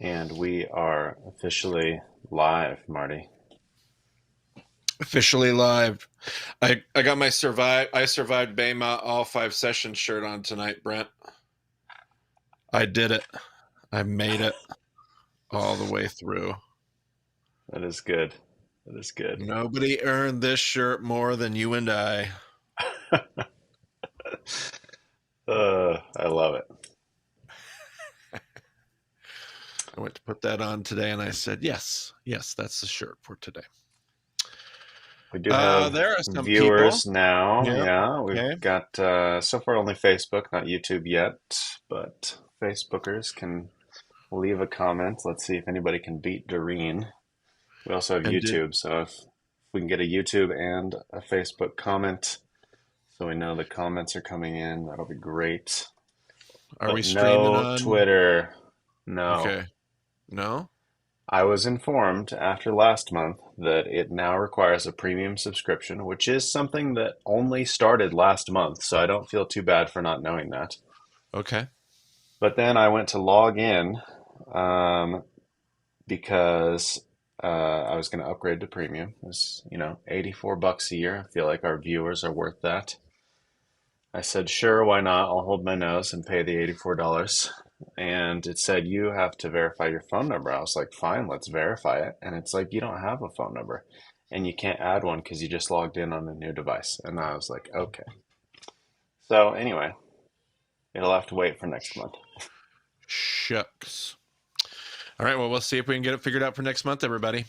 And we are officially live, Marty. Officially live. I got my I survived Bema all 5 sessions shirt on tonight, Brent. I did it. I made it all the way through. That is good. That is good. Nobody earned this shirt more than you and I. I love it. I went to put that on today and I said, yes, that's the shirt for today. We do have there are some viewers people. now. Yeah. Yeah, we've Okay. got so far only Facebook, not YouTube yet, but Facebookers can leave a comment. Let's see if anybody can beat Doreen. We also have And YouTube, so if we can get a YouTube and a Facebook comment, so we know the comments are coming in, that'll be great. are we But streaming no on? Twitter. No. Okay. No? I was informed after last month that it now requires a premium subscription, which is something that only started last month, so I don't feel too bad for not knowing that. Okay. But then I went to log in um, because I was going to upgrade to premium. It's, $84 a year. I feel like our viewers are worth that. I said, sure, why not? I'll hold my nose and pay the $84. And it said, you have to verify your phone number. I was like, fine, let's verify it. And it's like, you don't have a phone number. And you can't add one because you just logged in on a new device. And I was like, okay. So anyway, it'll have to wait for next month. Shucks. All right. Well, we'll see if we can get it figured out for next month, everybody.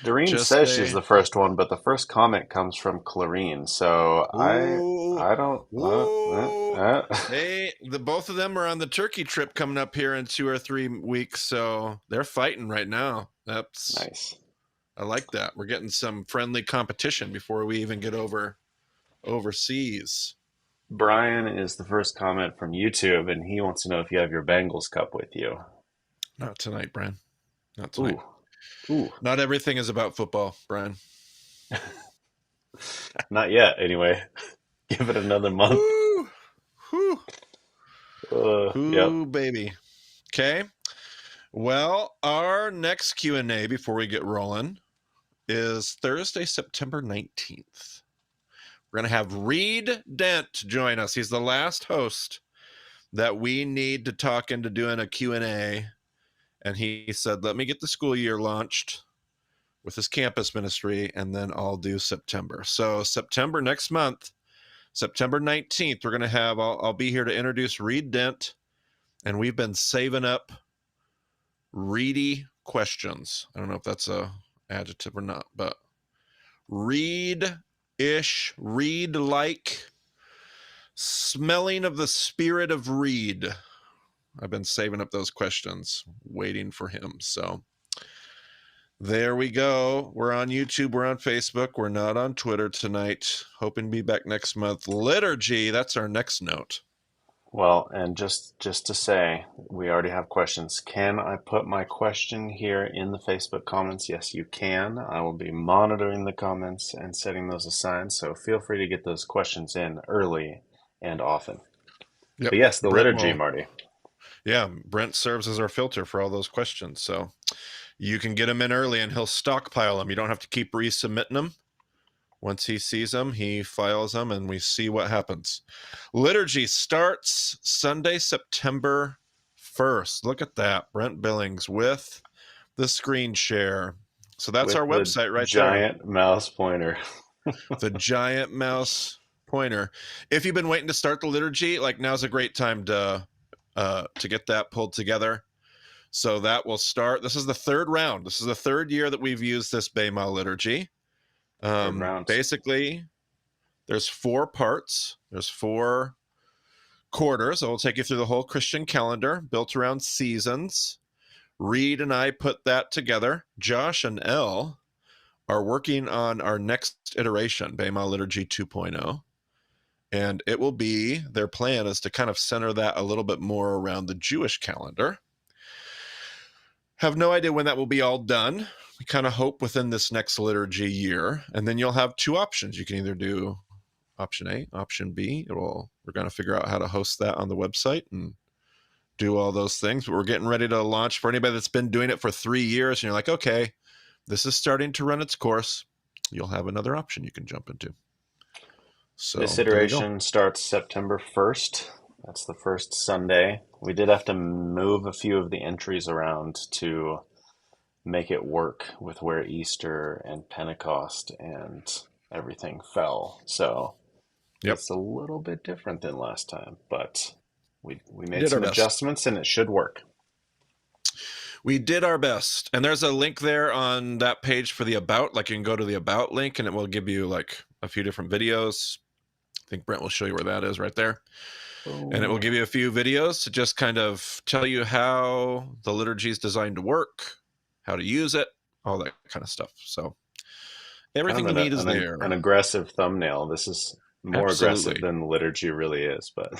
Doreen Just says she's the first one, but the first comment comes from Clarine. So Ooh, I don't. ooh. The both of them are on the turkey trip coming up here in 2 or 3 weeks, so they're fighting right now. That's Nice. I like that. We're getting some friendly competition before we even get overseas. Brian is the first comment from YouTube, and he wants to know if you have your Bengals cup with you. Not tonight, Brian. Not tonight. Ooh. Not everything is about football, Brian. Not yet, anyway. Give it another month. Woo! Whew. Yep. Ooh, baby. Okay. Well, our next Q&A before we get rolling is Thursday, September 19th. We're going to have Reed Dent join us. He's the last host that we need to talk into doing a Q&A. And he said, let me get the school year launched with his campus ministry, and then I'll do September. So September next month, September 19th, we're going to have, I'll be here to introduce Reed Dent. And we've been saving up Reedy questions. I don't know if that's a adjective or not, but Reed-ish, Reed-like, smelling of the spirit of Reed. I've been saving up those questions, waiting for him. So there we go. We're on YouTube. We're on Facebook. We're not on Twitter tonight. Hoping to be back next month. Liturgy, that's our next note. Well, and just to say, we already have questions. Can I put my question here in the Facebook comments? Yes, you can. I will be monitoring the comments and setting those aside. So feel free to get those questions in early and often. Yep. But yes, the liturgy, Marty. Yeah, Brent serves as our filter for all those questions. So you can get them in early and he'll stockpile them. You don't have to keep resubmitting them. Once he sees them, he files them and we see what happens. Liturgy starts Sunday, September 1st. Look at that. Brent Billings with the screen share. So that's with our website right giant mouse pointer. The giant mouse pointer. If you've been waiting to start the liturgy, like now's a great time to get that pulled together. So that will start. This is the third round. This is the third year that we've used this Bema liturgy. Basically, there's 4 parts. There's 4 quarters. I will take you through the whole Christian calendar built around seasons. Reed and I put that together. Josh and Elle are working on our next iteration, Bema Liturgy 2.0. And it will be, their plan is to kind of center that a little bit more around the Jewish calendar. Have no idea when that will be all done. We kind of hope within this next liturgy year. And then you'll have 2 options. You can either do option A, option B. We're going to figure out how to host that on the website and do all those things. But we're getting ready to launch for anybody that's been doing it for 3 years and you're like, okay, this is starting to run its course. You'll have another option you can jump into. This So there you go. iteration starts September 1st. That's the first Sunday. We did have to move a few of the entries around to make it work with where Easter and Pentecost and everything fell. So Yep. it's a little bit different than last time, but we We made did our some best. adjustments and it should work. We did our best. And there's a link there on that page for the About. Like you can go to the About link and it will give you like a few different videos. I think Brent will show you where that is right there. And it will Boom. give you a few videos to just kind of tell you how the liturgy is designed to work, how to use it, all that kind of stuff. So Kind everything of you need is an there. aggressive thumbnail. This is more aggressive Absolutely. than the liturgy really is, but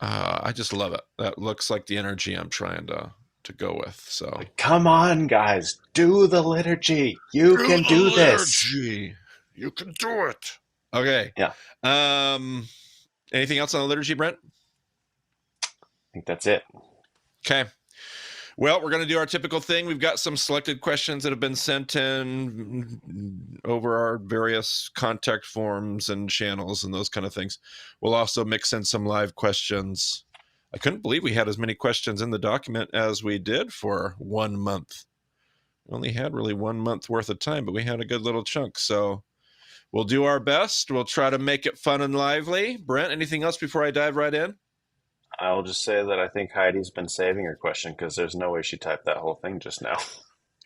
I just love it. That looks like the energy I'm trying to go with. So like, come on, guys, do the liturgy. You do can the do this. liturgy. You can do it. Okay. Yeah, Anything else on the liturgy, Brent? I think that's it. Okay. Well, we're going to do our typical thing. We've got some selected questions that have been sent in over our various contact forms and channels and those kind of things. We'll also mix in some live questions. I couldn't believe we had as many questions in the document as we did for 1 month. We only had really 1 month worth of time, but we had a good little chunk. So we'll do our best. We'll try to make it fun and lively. Brent, anything else before I dive right in? I'll just say that I think Heidi's been saving her question because there's no way she typed that whole thing just now.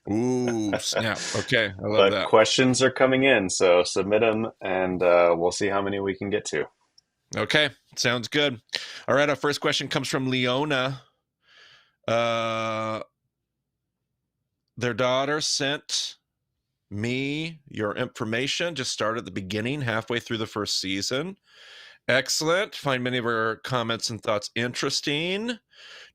Ooh, snap. Okay, I love But that. questions are coming in, so submit them and we'll see how many we can get to. Okay, sounds good. All right, our first question comes from Leona. Their daughter sent me your information. Just start at the beginning, halfway through the first season. Excellent. Find many of her comments and thoughts interesting.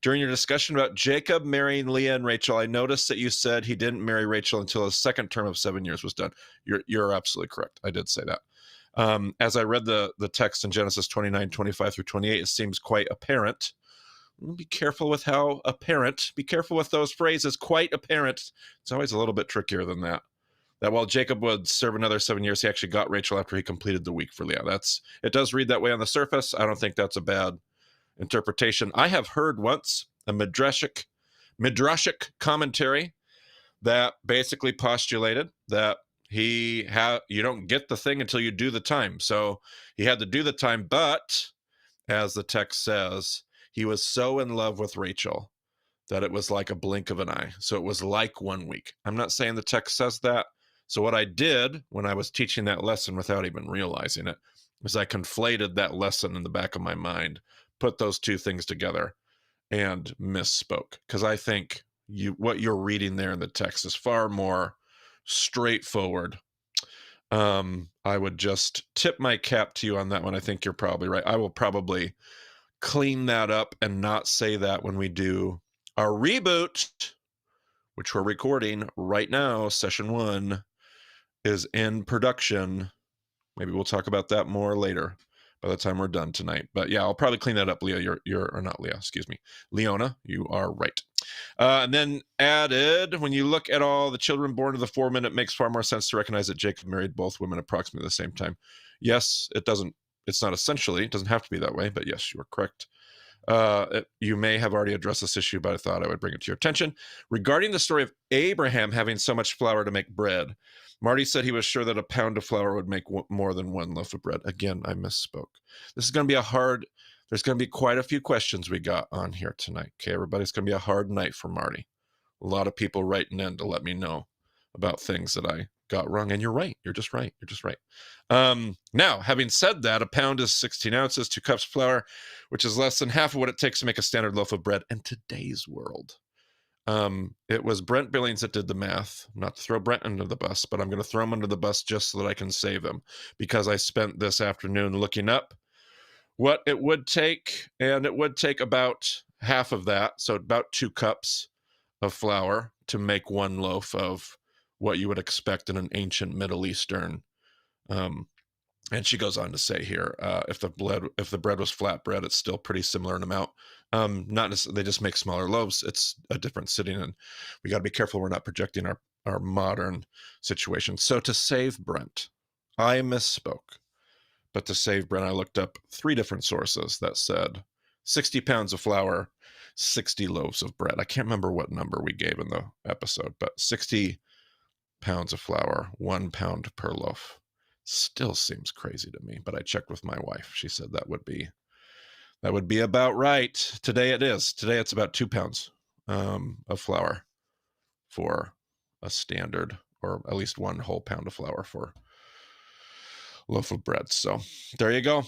During your discussion about Jacob marrying Leah and Rachel, I noticed that you said he didn't marry Rachel until his second term of 7 years was done. You're absolutely correct. I did say that. As I read the text in Genesis 29, 25 through 28, it seems quite apparent. Be careful with how apparent. Be careful with those phrases. Quite apparent. It's always a little bit trickier than that. That while Jacob would serve another 7 years, he actually got Rachel after he completed the week for Leah. It does read that way on the surface. I don't think that's a bad interpretation. I have heard once a midrashic commentary that basically postulated that you don't get the thing until you do the time. So he had to do the time, but as the text says, he was so in love with Rachel that it was like a blink of an eye. So it was like 1 week. I'm not saying the text says that. So what I did when I was teaching that lesson without even realizing it was I conflated that lesson in the back of my mind, put those two things together, and misspoke. Because I think what you're reading there in the text is far more straightforward. I would just tip my cap to you on that one. I think you're probably right. I will probably clean that up and not say that when we do our reboot, which we're recording right now. Session 1 is in production. Maybe we'll talk about that more later by the time we're done tonight. But yeah, I'll probably clean that up, Leah. Or not Leah, excuse me. Leona, you are right. And then added, when you look at all the children born to the foreman, it makes far more sense to recognize that Jacob married both women approximately the same time. Yes, it doesn't. It's not essentially. It doesn't have to be that way, but yes, you are correct. You may have already addressed this issue, but I thought I would bring it to your attention. Regarding the story of Abraham having so much flour to make bread, Marty said he was sure that a pound of flour would make more than one loaf of bread. Again, I misspoke. This is going to be there's going to be quite a few questions we got on here tonight. Okay, everybody, it's going to be a hard night for Marty. A lot of people writing in to let me know about things that I got wrong. And you're right. You're just right. You're just right. Now, having said that, a pound is 16 ounces, 2 cups of flour, which is less than half of what it takes to make a standard loaf of bread in today's world. It was Brent Billings that did the math. Not to throw Brent under the bus, but I'm going to throw him under the bus just so that I can save him, because I spent this afternoon looking up what it would take, and it would take about half of that, so about 2 cups of flour to make one loaf of what you would expect in an ancient Middle Eastern. And she goes on to say here, if the bread was flat bread, it's still pretty similar in amount. Not necessarily, they just make smaller loaves. It's a different sitting, and we got to be careful we're not projecting our modern situation. So to save Brent, I misspoke. But to save Brent, I looked up 3 different sources that said 60 pounds of flour, 60 loaves of bread. I can't remember what number we gave in the episode, but 60 pounds of flour, 1 pound per loaf. Still seems crazy to me, but I checked with my wife. She said that would be about right. Today it is. Today it's about 2 pounds of flour for a standard, or at least 1 whole pound of flour for a loaf of bread. So there you go.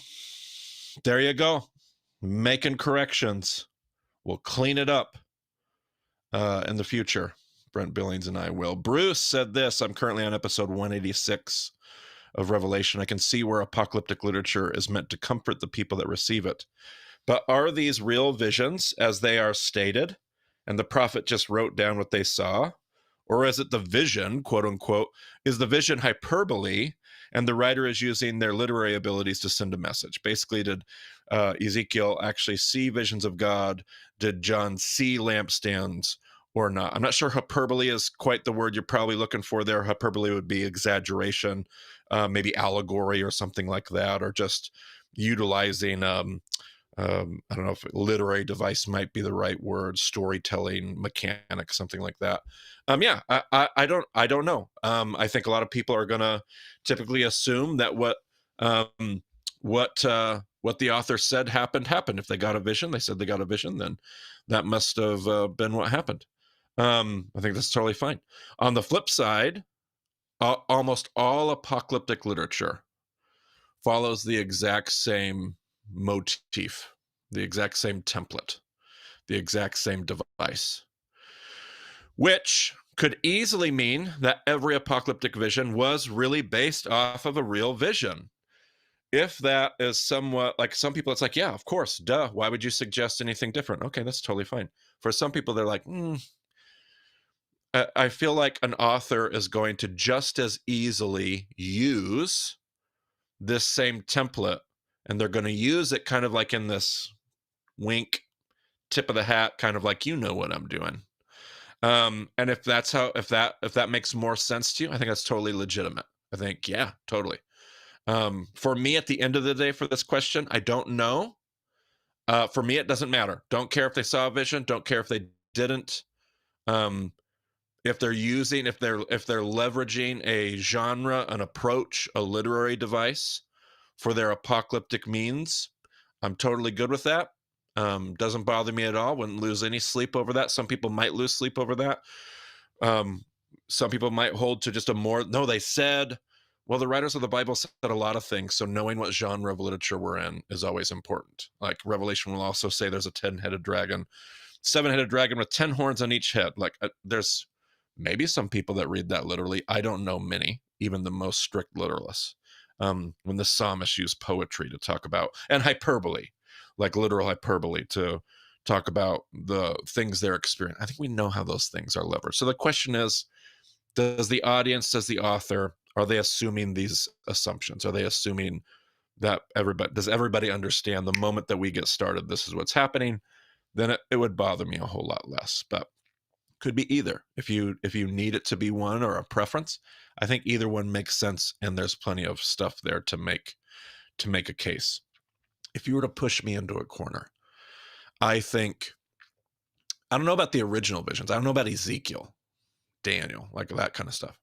There you go. Making corrections. We'll clean it up in the future. Brent Billings and I will. Bruce said this: I'm currently on episode 186 of Revelation. I can see where apocalyptic literature is meant to comfort the people that receive it. But are these real visions as they are stated, and the prophet just wrote down what they saw? Or is it the vision, quote unquote, is the vision hyperbole, and the writer is using their literary abilities to send a message? Basically, did Ezekiel actually see visions of God? Did John see lampstands or not? I'm not sure hyperbole is quite the word you're probably looking for there. Hyperbole would be exaggeration, maybe allegory or something like that, or just utilizing I don't know if literary device might be the right word, storytelling mechanic, something like that. Yeah, I don't know. I think a lot of people are going to typically assume that what the author said happened. If they got a vision, they said they got a vision, then that must have been what happened. I think that's totally fine. On the flip side, almost all apocalyptic literature follows the exact same motif, the exact same template, the exact same device, which could easily mean that every apocalyptic vision was really based off of a real vision. If that is somewhat, like some people, it's like, yeah, of course, duh. Why would you suggest anything different? Okay, that's totally fine. For some people, they're like, I feel like an author is going to just as easily use this same template, and they're going to use it kind of like in this wink, tip of the hat, kind of like, you know what I'm doing. And if that makes more sense to you, I think that's totally legitimate. I think, yeah, totally. For me, at the end of the day, for this question, I don't know. For me, it doesn't matter. Don't care if they saw a vision. Don't care if they didn't. If they're leveraging a genre, an approach, a literary device for their apocalyptic means, I'm totally good with that. Doesn't bother me at all. Wouldn't lose any sleep over that. Some people might lose sleep over that. Some people might hold to just they said, well, the writers of the Bible said a lot of things, so knowing what genre of literature we're in is always important. Like Revelation will also say there's a 10-headed dragon, 7-headed dragon with 10 horns on each head. Like there's maybe some people that read that literally. I don't know many, even the most strict literalists. When the psalmists use poetry to talk about, and hyperbole, like literal hyperbole, to talk about the things they're experiencing. I think we know how those things are leveraged. So the question is, does the audience, does the author, are they assuming these assumptions? Are they assuming that does everybody understand the moment that we get started, this is what's happening? Then it would bother me a whole lot less. But could be either. If you need it to be one or a preference, I think either one makes sense, and there's plenty of stuff there to make a case. If you were to push me into a corner, I think, I don't know about the original visions. I don't know about Ezekiel, Daniel, like that kind of stuff.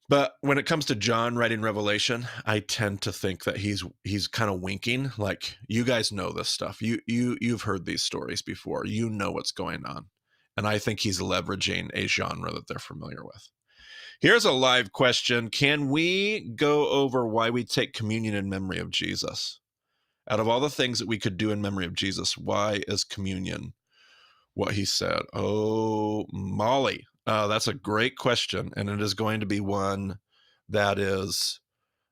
But when it comes to John writing Revelation, I tend to think that he's kind of winking, like, you guys know this stuff. You've heard these stories before. You know what's going on. And I think he's leveraging a genre that they're familiar with. Here's a live question. Can we go over why we take communion in memory of Jesus? Out of all the things that we could do in memory of Jesus, why is communion what he said? Oh, Molly. That's a great question. And it is going to be one that is,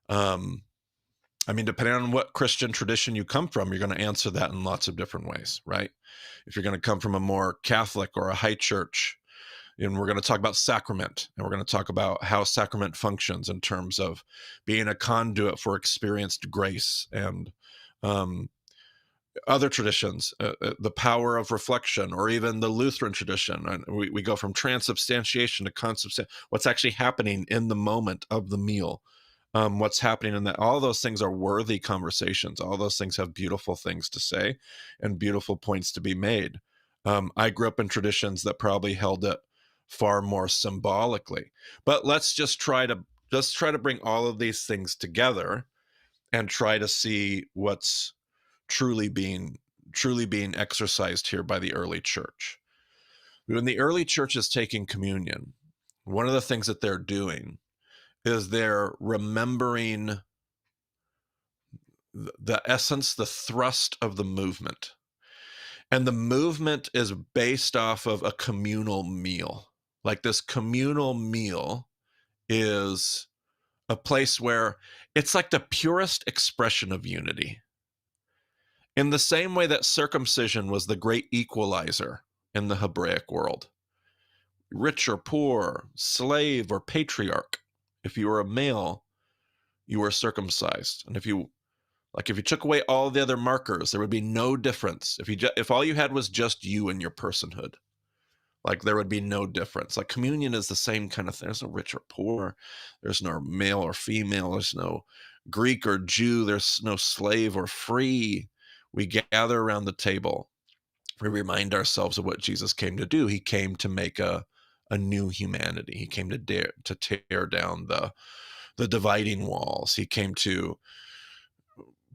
depending on what Christian tradition you come from, you're going to answer that in lots of different ways, right? If you're going to come from a more Catholic or a high church, and we're going to talk about sacrament, and we're going to talk about how sacrament functions in terms of being a conduit for experienced grace and other traditions, the power of reflection, or even the Lutheran tradition. And we go from transubstantiation to consubstantiation. What's actually happening in the moment of the meal? What's happening in that? All those things are worthy conversations. All those things have beautiful things to say and beautiful points to be made. I grew up in traditions that probably held it far more symbolically. But let's try to bring all of these things together and try to see what's truly being exercised here by the early church. When the early church is taking communion, one of the things that they're doing is they're remembering the essence, the thrust of the movement. And the movement is based off of a communal meal. Like, this communal meal is a place where it's like the purest expression of unity. In the same way that circumcision was the great equalizer in the Hebraic world, rich or poor, slave or patriarch, if you were a male, you were circumcised. And if you took away all the other markers, there would be no difference. If all you had was just you and your personhood, like, there would be no difference. Like, communion is the same kind of thing. There's no rich or poor. There's no male or female. There's no Greek or Jew. There's no slave or free. We gather around the table. We remind ourselves of what Jesus came to do. He came to make a new humanity. He came to tear down the dividing walls. He came to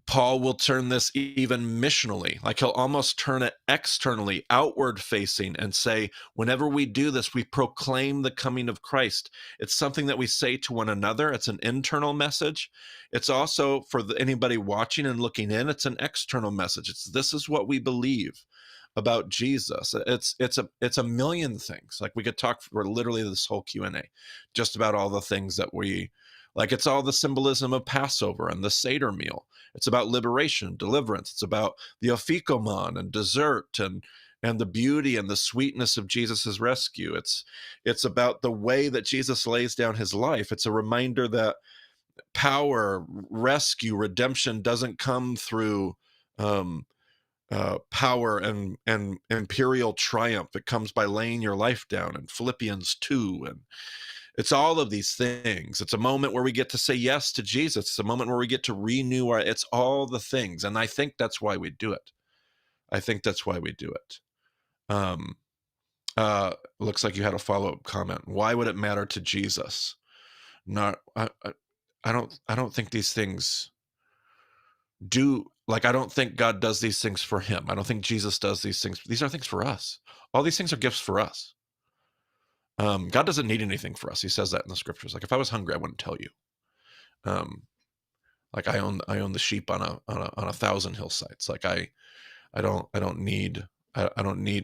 Paul will turn this even missionally, like he'll almost turn it externally, outward facing, and say, whenever we do this, we proclaim the coming of Christ. It's something that we say to one another. It's an internal message. It's also, for anybody watching and looking in, it's an external message. This is what we believe about Jesus. It's a million things. Like, we could talk for literally this whole Q&A just about all the things that we like. It's all the symbolism of Passover and the Seder meal. It's about liberation, deliverance. It's about the afikoman and dessert and the beauty and the sweetness of Jesus's rescue. It's about the way that Jesus lays down his life. It's a reminder that power, rescue, redemption doesn't come through power and imperial triumph. It comes by laying your life down in Philippians 2. And it's all of these things. It's a moment where we get to say yes to Jesus. It's a moment where we get to renew it's all the things. And I think that's why we do it. Looks like you had a follow-up comment. Why would it matter to Jesus? I don't think these things do. Like, I don't think God does these things for him. I don't think Jesus does these things. These are things for us. All these things are gifts for us. God doesn't need anything for us. He says that in the scriptures. Like, if I was hungry, I wouldn't tell you. Like, I own the sheep on a 1,000 hillsides. Like, I don't need.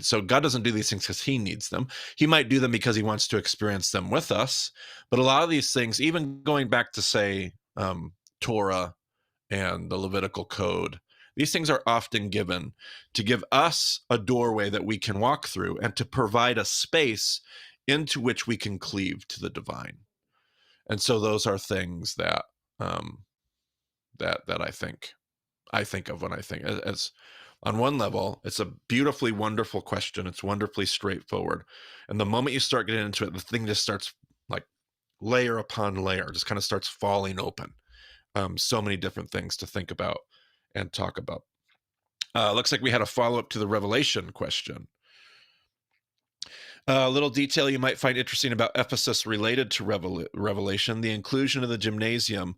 So God doesn't do these things because he needs them. He might do them because he wants to experience them with us. But a lot of these things, even going back to, say, Torah and the Levitical code, these things are often given to give us a doorway that we can walk through and to provide a space into which we can cleave to the divine. And so those are things that that I think of when I think, as on one level, it's a beautifully wonderful question. It's wonderfully straightforward. And the moment you start getting into it, the thing just starts, like, layer upon layer, just kind of starts falling open. So many different things to think about and talk about. Looks like we had a follow-up to the Revelation question. A little detail you might find interesting about Ephesus related to Revelation: the inclusion of the gymnasium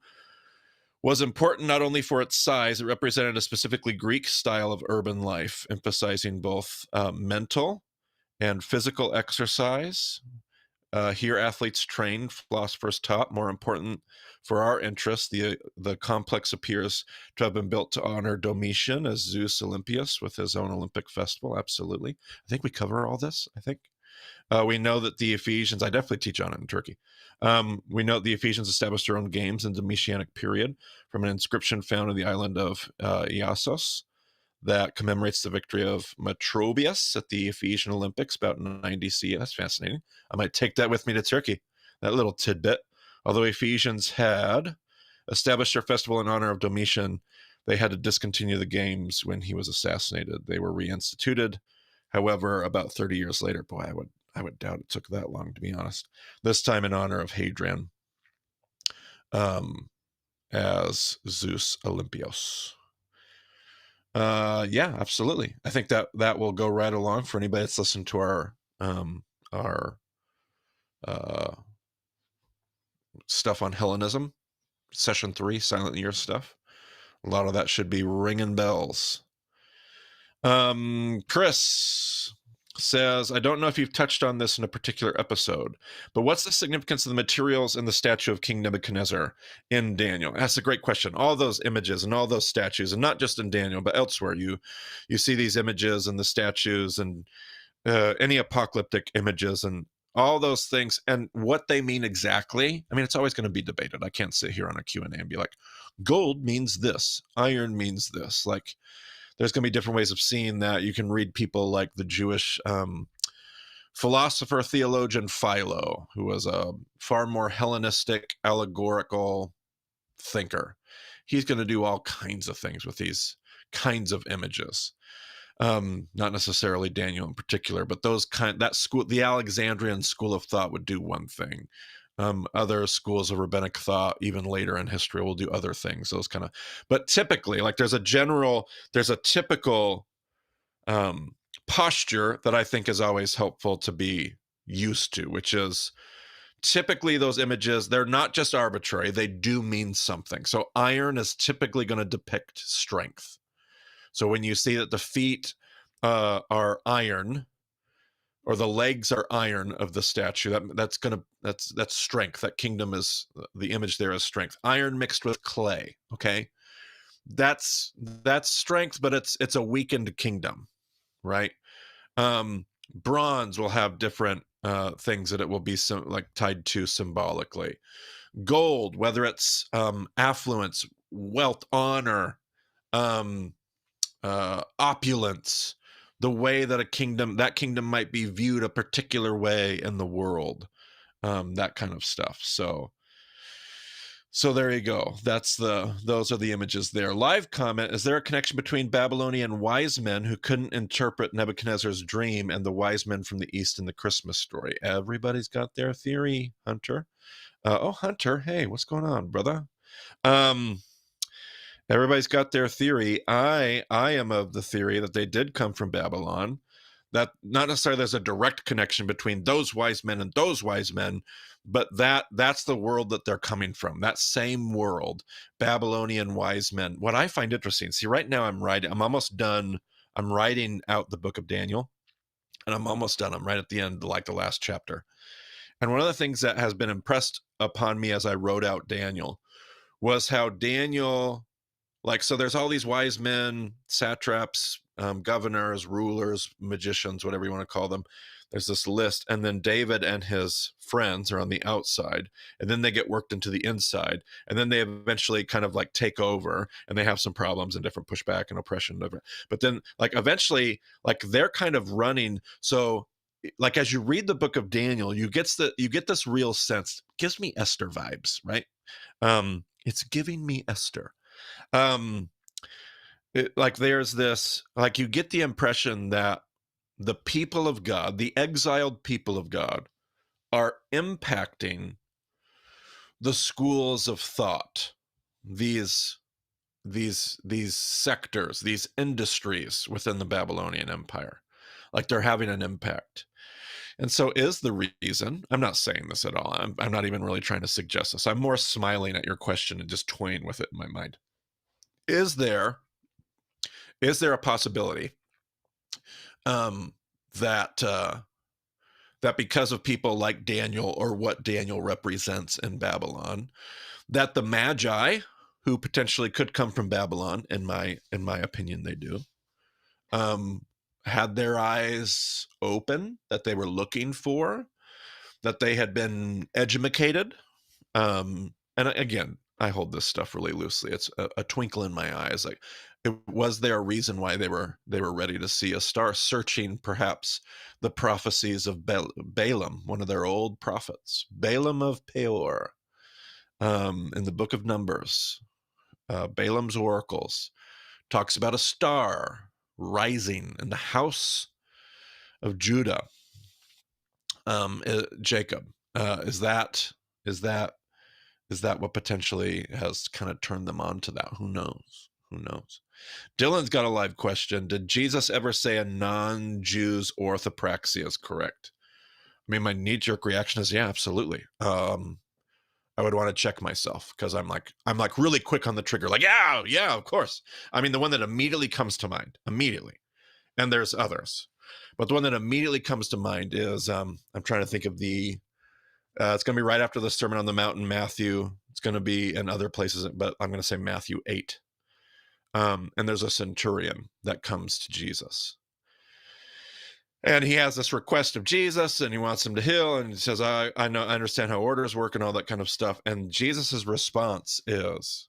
was important not only for its size. It represented a specifically Greek style of urban life, emphasizing both mental and physical exercise. Here, athletes trained, philosophers taught. More important for our interest, the complex appears to have been built to honor Domitian as Zeus Olympius with his own Olympic festival. Absolutely. I think we cover all this, I think. We know that the Ephesians, I definitely teach on it in Turkey. We know the Ephesians established their own games in the Messianic period from an inscription found in the island of Iassos that commemorates the victory of Metrobius at the Ephesian Olympics about 90 CE. That's fascinating. I might take that with me to Turkey, that little tidbit. Although Ephesians had established their festival in honor of Domitian, they had to discontinue the games when he was assassinated. They were reinstituted. However, about 30 years later, boy, I would doubt it took that long, to be honest. This time in honor of Hadrian, as Zeus Olympios. Yeah, absolutely. I think that will go right along for anybody that's listened to our stuff on Hellenism, session 3, Silent Year stuff. A lot of that should be ringing bells. Chris says, I don't know if you've touched on this in a particular episode, but what's the significance of the materials in the statue of King Nebuchadnezzar in Daniel? That's a great question. All those images and all those statues, and not just in Daniel, but elsewhere, you see these images and the statues and any apocalyptic images and all those things and what they mean exactly. I mean, it's always going to be debated. I can't sit here on a Q&A and be like, gold means this, iron means this. Like, there's going to be different ways of seeing that. You can read people like the Jewish philosopher, theologian Philo, who was a far more Hellenistic, allegorical thinker. He's going to do all kinds of things with these kinds of images. Not necessarily Daniel in particular, but that school, the Alexandrian school of thought, would do one thing. Other schools of rabbinic thought, even later in history, will do other things. Those kind of, but typically, like there's a typical posture that I think is always helpful to be used to, which is typically those images, they're not just arbitrary, they do mean something. So iron is typically going to depict strength. So when you see that the feet are iron, or the legs are iron of the statue, that's strength. That kingdom is, the image there is strength. Iron mixed with clay. Okay, that's strength, but it's a weakened kingdom, right? Bronze will have different things that it will be like tied to symbolically. Gold, whether it's affluence, wealth, honor, opulence, the way that that kingdom might be viewed a particular way in the world, that kind of stuff. So there you go. Those are the images there. Live comment: is there a connection between Babylonian wise men who couldn't interpret Nebuchadnezzar's dream and the wise men from the east in the Christmas story? Everybody's got their theory, Hunter. Hunter, hey, what's going on, brother? Everybody's got their theory. I am of the theory that they did come from Babylon. That not necessarily there's a direct connection between those wise men and those wise men, but that's the world that they're coming from. That same world, Babylonian wise men. What I find interesting, see, right now I'm almost done. I'm writing out the book of Daniel, and I'm almost done. I'm right at the end, like the last chapter. And one of the things that has been impressed upon me as I wrote out Daniel was how Daniel, like, so there's all these wise men, satraps, governors, rulers, magicians, whatever you want to call them. There's this list, and then David and his friends are on the outside, and then they get worked into the inside, and then they eventually kind of like take over, and they have some problems and different pushback and oppression. But then, like, eventually, like, they're kind of running. So, like, as you read the book of Daniel, you get this real sense. It gives me Esther vibes, right? It's giving me Esther. Like, there's this, like, you get the impression that the people of God, the exiled people of God, are impacting the schools of thought, these sectors, these industries within the Babylonian Empire. Like, they're having an impact. And so is the reason, I'm not saying this at all, I'm not even really trying to suggest this, I'm more smiling at your question and just toying with it in my mind. Is there a possibility that because of people like Daniel, or what Daniel represents in Babylon, that the Magi, who potentially could come from Babylon, in my opinion they do, had their eyes open, that they were looking for, that they had been educated? And again, I hold this stuff really loosely. It's a twinkle in my eyes. Like, was there a reason why they were ready to see a star, searching perhaps the prophecies of Balaam, one of their old prophets, Balaam of Peor, in the book of Numbers, Balaam's oracles. talks about a star rising in the house of Judah. Jacob, is that is that is that what potentially has kind of turned them on to that? Who knows? Who knows? Dylan's got a live question. Did Jesus ever say a non-Jew's orthopraxy is correct? I mean, my knee-jerk reaction is, yeah, absolutely. I would want to check myself because I'm like really quick on the trigger. Like, yeah, of course. I mean, the one that immediately comes to mind, and there's others, but the one that immediately comes to mind is I'm trying to think of the. It's going to be right after the Sermon on the Mount in Matthew. It's going to be in other places, but I'm going to say Matthew 8. And there's a centurion that comes to Jesus. And he has this request of Jesus, and he wants him to heal, and he says, I understand how orders work and all that kind of stuff. And Jesus's response is,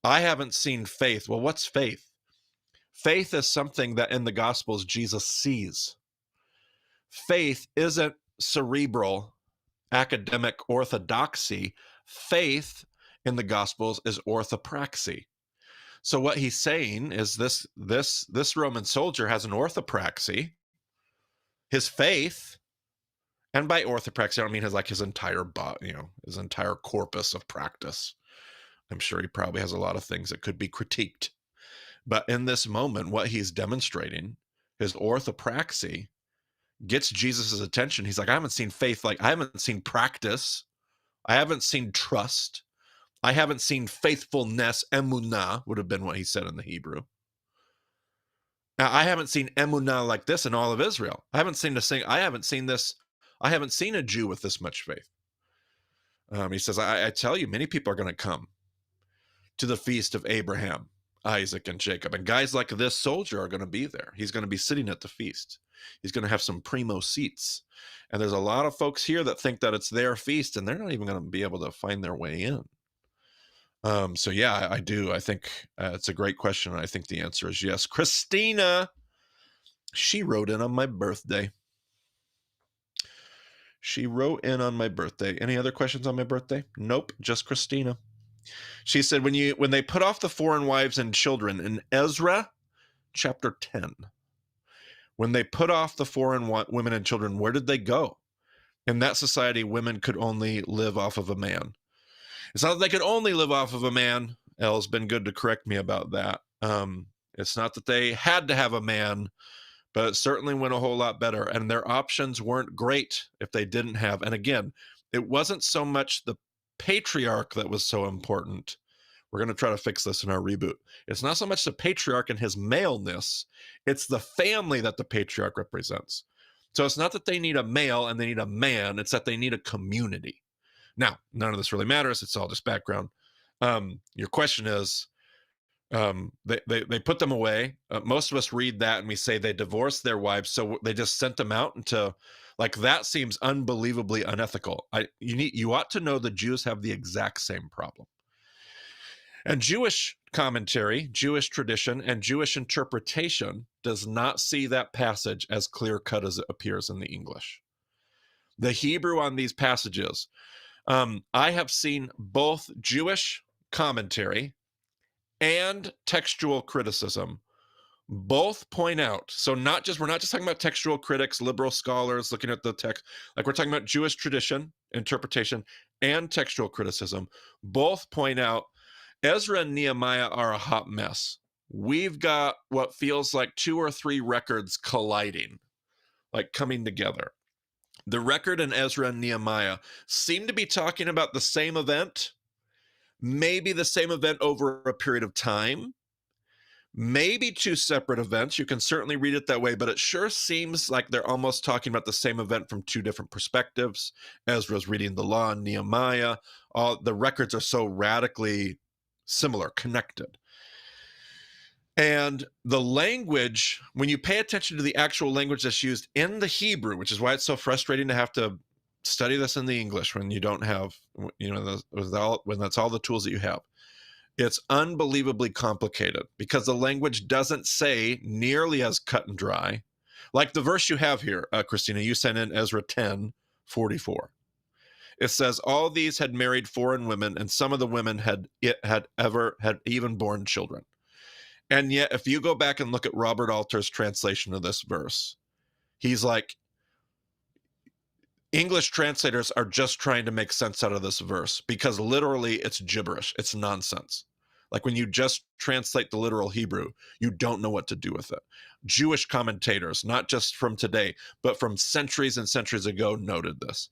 I haven't seen faith. Well, what's faith? Faith is something that in the Gospels Jesus sees. Faith isn't cerebral, academic orthodoxy. Faith in the Gospels is orthopraxy. So what he's saying is this Roman soldier has an orthopraxy. His faith, and by orthopraxy, I don't mean his entire body, his entire corpus of practice. I'm sure he probably has a lot of things that could be critiqued. But in this moment, what he's demonstrating, his orthopraxy, gets Jesus's attention. He's like, I haven't seen faith, I haven't seen practice. I haven't seen trust. I haven't seen faithfulness. Emunah would have been what he said in the Hebrew. Now, I haven't seen emunah like this in all of Israel. I haven't seen this. I haven't seen a Jew with this much faith. He says, I tell you, many people are going to come to the feast of Abraham, Isaac, and Jacob. And guys like this soldier are going to be there. He's going to be sitting at the feast. He's going to have some primo seats. And there's a lot of folks here that think that it's their feast, and they're not even going to be able to find their way in. So yeah, I do. I think it's a great question. I think the answer is yes. Christina, she wrote in on my birthday. Any other questions on my birthday? Nope, just Christina. She said, when they put off the foreign wives and children in Ezra chapter 10, when they put off the foreign women and children, where did they go? In that society, women could only live off of a man. It's not that they could only live off of a man. Elle's been good to correct me about that. It's not that they had to have a man, but it certainly went a whole lot better. And their options weren't great if they didn't have. And again, it wasn't so much the patriarch that was so important. We're going to try to fix this in our reboot. It's not so much the patriarch and his maleness. It's the family that the patriarch represents. So it's not that they need a male and they need a man. It's that they need a community. Now, none of this really matters. It's all just background. Your question is, they put them away. Most of us read that and we say they divorced their wives, so they just sent them out into, that seems unbelievably unethical. You ought to know the Jews have the exact same problem. And Jewish commentary, Jewish tradition, and Jewish interpretation does not see that passage as clear-cut as it appears in the English. The Hebrew on these passages, I have seen both Jewish commentary and textual criticism both point out. So we're not just talking about textual critics, liberal scholars looking at the text. We're talking about Jewish tradition, interpretation, and textual criticism. Both point out Ezra and Nehemiah are a hot mess. We've got what feels like 2 or 3 records colliding, coming together. The record in Ezra and Nehemiah seem to be talking about the same event, maybe the same event over a period of time, maybe 2 separate events. You can certainly read it that way, but it sure seems like they're almost talking about the same event from 2 different perspectives. Ezra's reading the law, and Nehemiah, the records are so radically similar, connected. And the language, when you pay attention to the actual language that's used in the Hebrew, which is why it's so frustrating to have to study this in the English when you don't have, when that's all the tools that you have. It's unbelievably complicated because the language doesn't say nearly as cut and dry. Like the verse you have here, Christina, you sent in Ezra 10:44. It says, all these had married foreign women, and some of the women had even borne children. And yet, if you go back and look at Robert Alter's translation of this verse, he's like, English translators are just trying to make sense out of this verse because literally it's gibberish. It's nonsense. Like when you just translate the literal Hebrew, you don't know what to do with it. Jewish commentators, not just from today, but from centuries and centuries ago, noted this.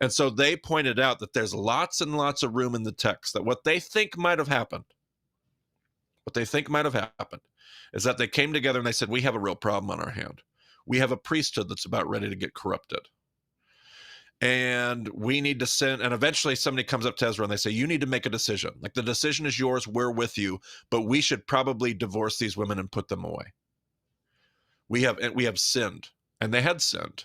And so they pointed out that there's lots and lots of room in the text that what they think might have happened, is that they came together and they said, we have a real problem on our hand. We have a priesthood that's about ready to get corrupted. And we need to send, and eventually somebody comes up to Ezra and they say, you need to make a decision. Like, the decision is yours, we're with you, but we should probably divorce these women and put them away. We have sinned, and they had sinned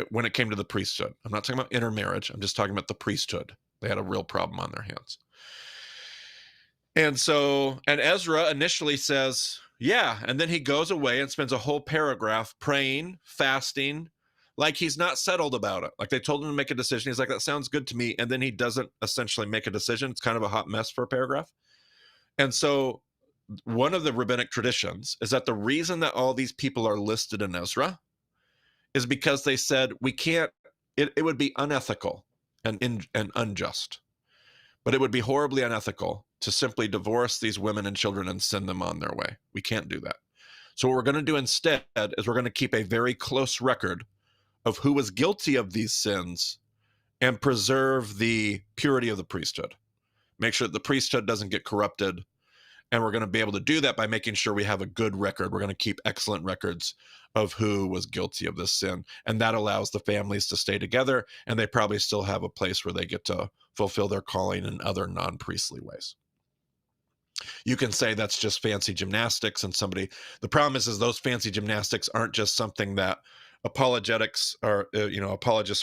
when it came to the priesthood. I'm not talking about intermarriage, I'm just talking about the priesthood. They had a real problem on their hands. And Ezra initially says, yeah, and then he goes away and spends a whole paragraph praying, fasting, like he's not settled about it. Like they told him to make a decision. He's like, that sounds good to me. And then he doesn't essentially make a decision. It's kind of a hot mess for a paragraph. And so one of the rabbinic traditions is that the reason that all these people are listed in Ezra is because they said we can't, it would be unethical and unjust, but it would be horribly unethical to simply divorce these women and children and send them on their way. We can't do that. So what we're going to do instead is we're going to keep a very close record of who was guilty of these sins and preserve the purity of the priesthood. Make sure that the priesthood doesn't get corrupted. And we're going to be able to do that by making sure we have a good record. We're going to keep excellent records of who was guilty of this sin. And that allows the families to stay together, and they probably still have a place where they get to fulfill their calling in other non-priestly ways. You can say that's just fancy gymnastics, and the problem is those fancy gymnastics aren't just something that apologists are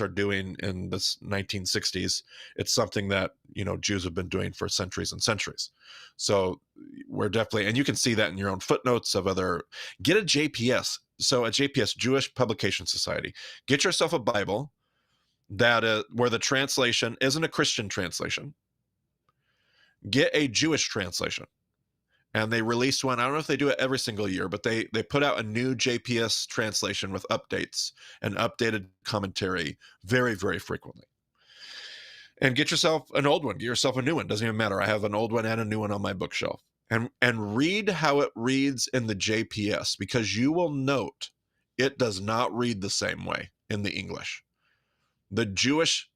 doing in this 1960s. It's something that, Jews have been doing for centuries and centuries. So we're definitely, and you can see that in your own footnotes of get a JPS. So a JPS, Jewish Publication Society, get yourself a Bible where the translation isn't a Christian translation. Get a Jewish translation. And they release one. I don't know if they do it every single year, but they put out a new JPS translation with updates and updated commentary very, very frequently. And get yourself an old one. Get yourself a new one. Doesn't even matter. I have an old one and a new one on my bookshelf. And read how it reads in the JPS, because you will note it does not read the same way in the English. The Jewish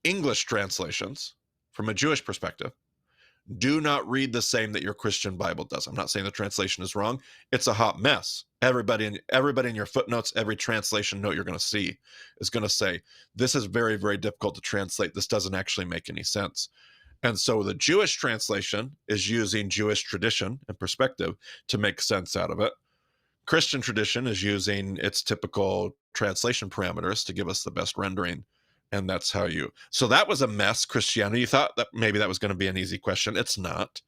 English translations, from a Jewish perspective, do not read the same that your Christian Bible does. I'm not saying the translation is wrong. It's a hot mess. Everybody in your footnotes, every translation note you're going to see is going to say, this is very, very difficult to translate. This doesn't actually make any sense. And so the Jewish translation is using Jewish tradition and perspective to make sense out of it. Christian tradition is using its typical translation parameters to give us the best rendering. And that's how so that was a mess, Christianity. You thought that maybe that was going to be an easy question. It's not.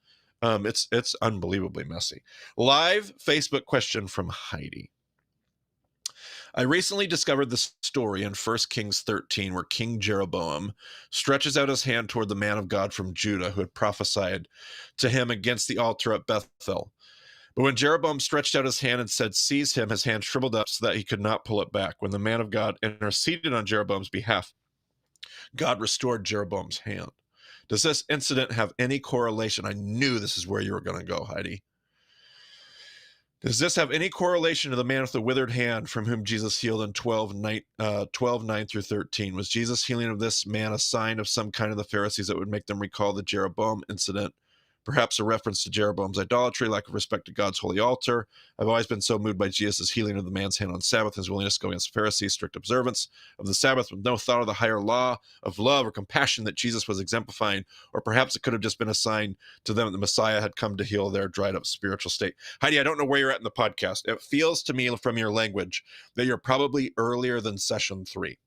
It's unbelievably messy. Live Facebook question from Heidi. I recently discovered the story in 1 Kings 13 where King Jeroboam stretches out his hand toward the man of God from Judah who had prophesied to him against the altar at Bethel. But when Jeroboam stretched out his hand and said, seize him, his hand shriveled up so that he could not pull it back. When the man of God interceded on Jeroboam's behalf, God restored Jeroboam's hand. Does this incident have any correlation? I knew this is where you were going to go, Heidi. Does this have any correlation to the man with the withered hand from whom Jesus healed in 12:9 through 13? Was Jesus' healing of this man a sign of some kind of the Pharisees that would make them recall the Jeroboam incident? Perhaps a reference to Jeroboam's idolatry, lack of respect to God's holy altar. I've always been so moved by Jesus' healing of the man's hand on Sabbath, his willingness to go against the Pharisees' strict observance of the Sabbath with no thought of the higher law of love or compassion that Jesus was exemplifying. Or perhaps it could have just been a sign to them that the Messiah had come to heal their dried up spiritual state. Heidi, I don't know where you're at in the podcast. It feels to me from your language that you're probably earlier than session 3.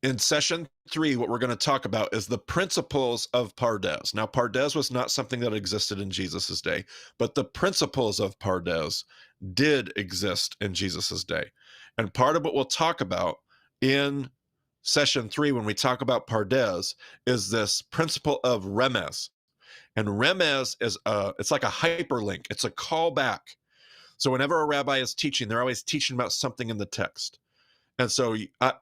In session 3, what we're going to talk about is the principles of Pardes. Now, Pardes was not something that existed in Jesus's day, but the principles of Pardes did exist in Jesus's day. And part of what we'll talk about in session 3 when we talk about Pardes is this principle of Remez. And remez is it's like a hyperlink. It's a callback. So whenever a rabbi is teaching, they're always teaching about something in the text. And so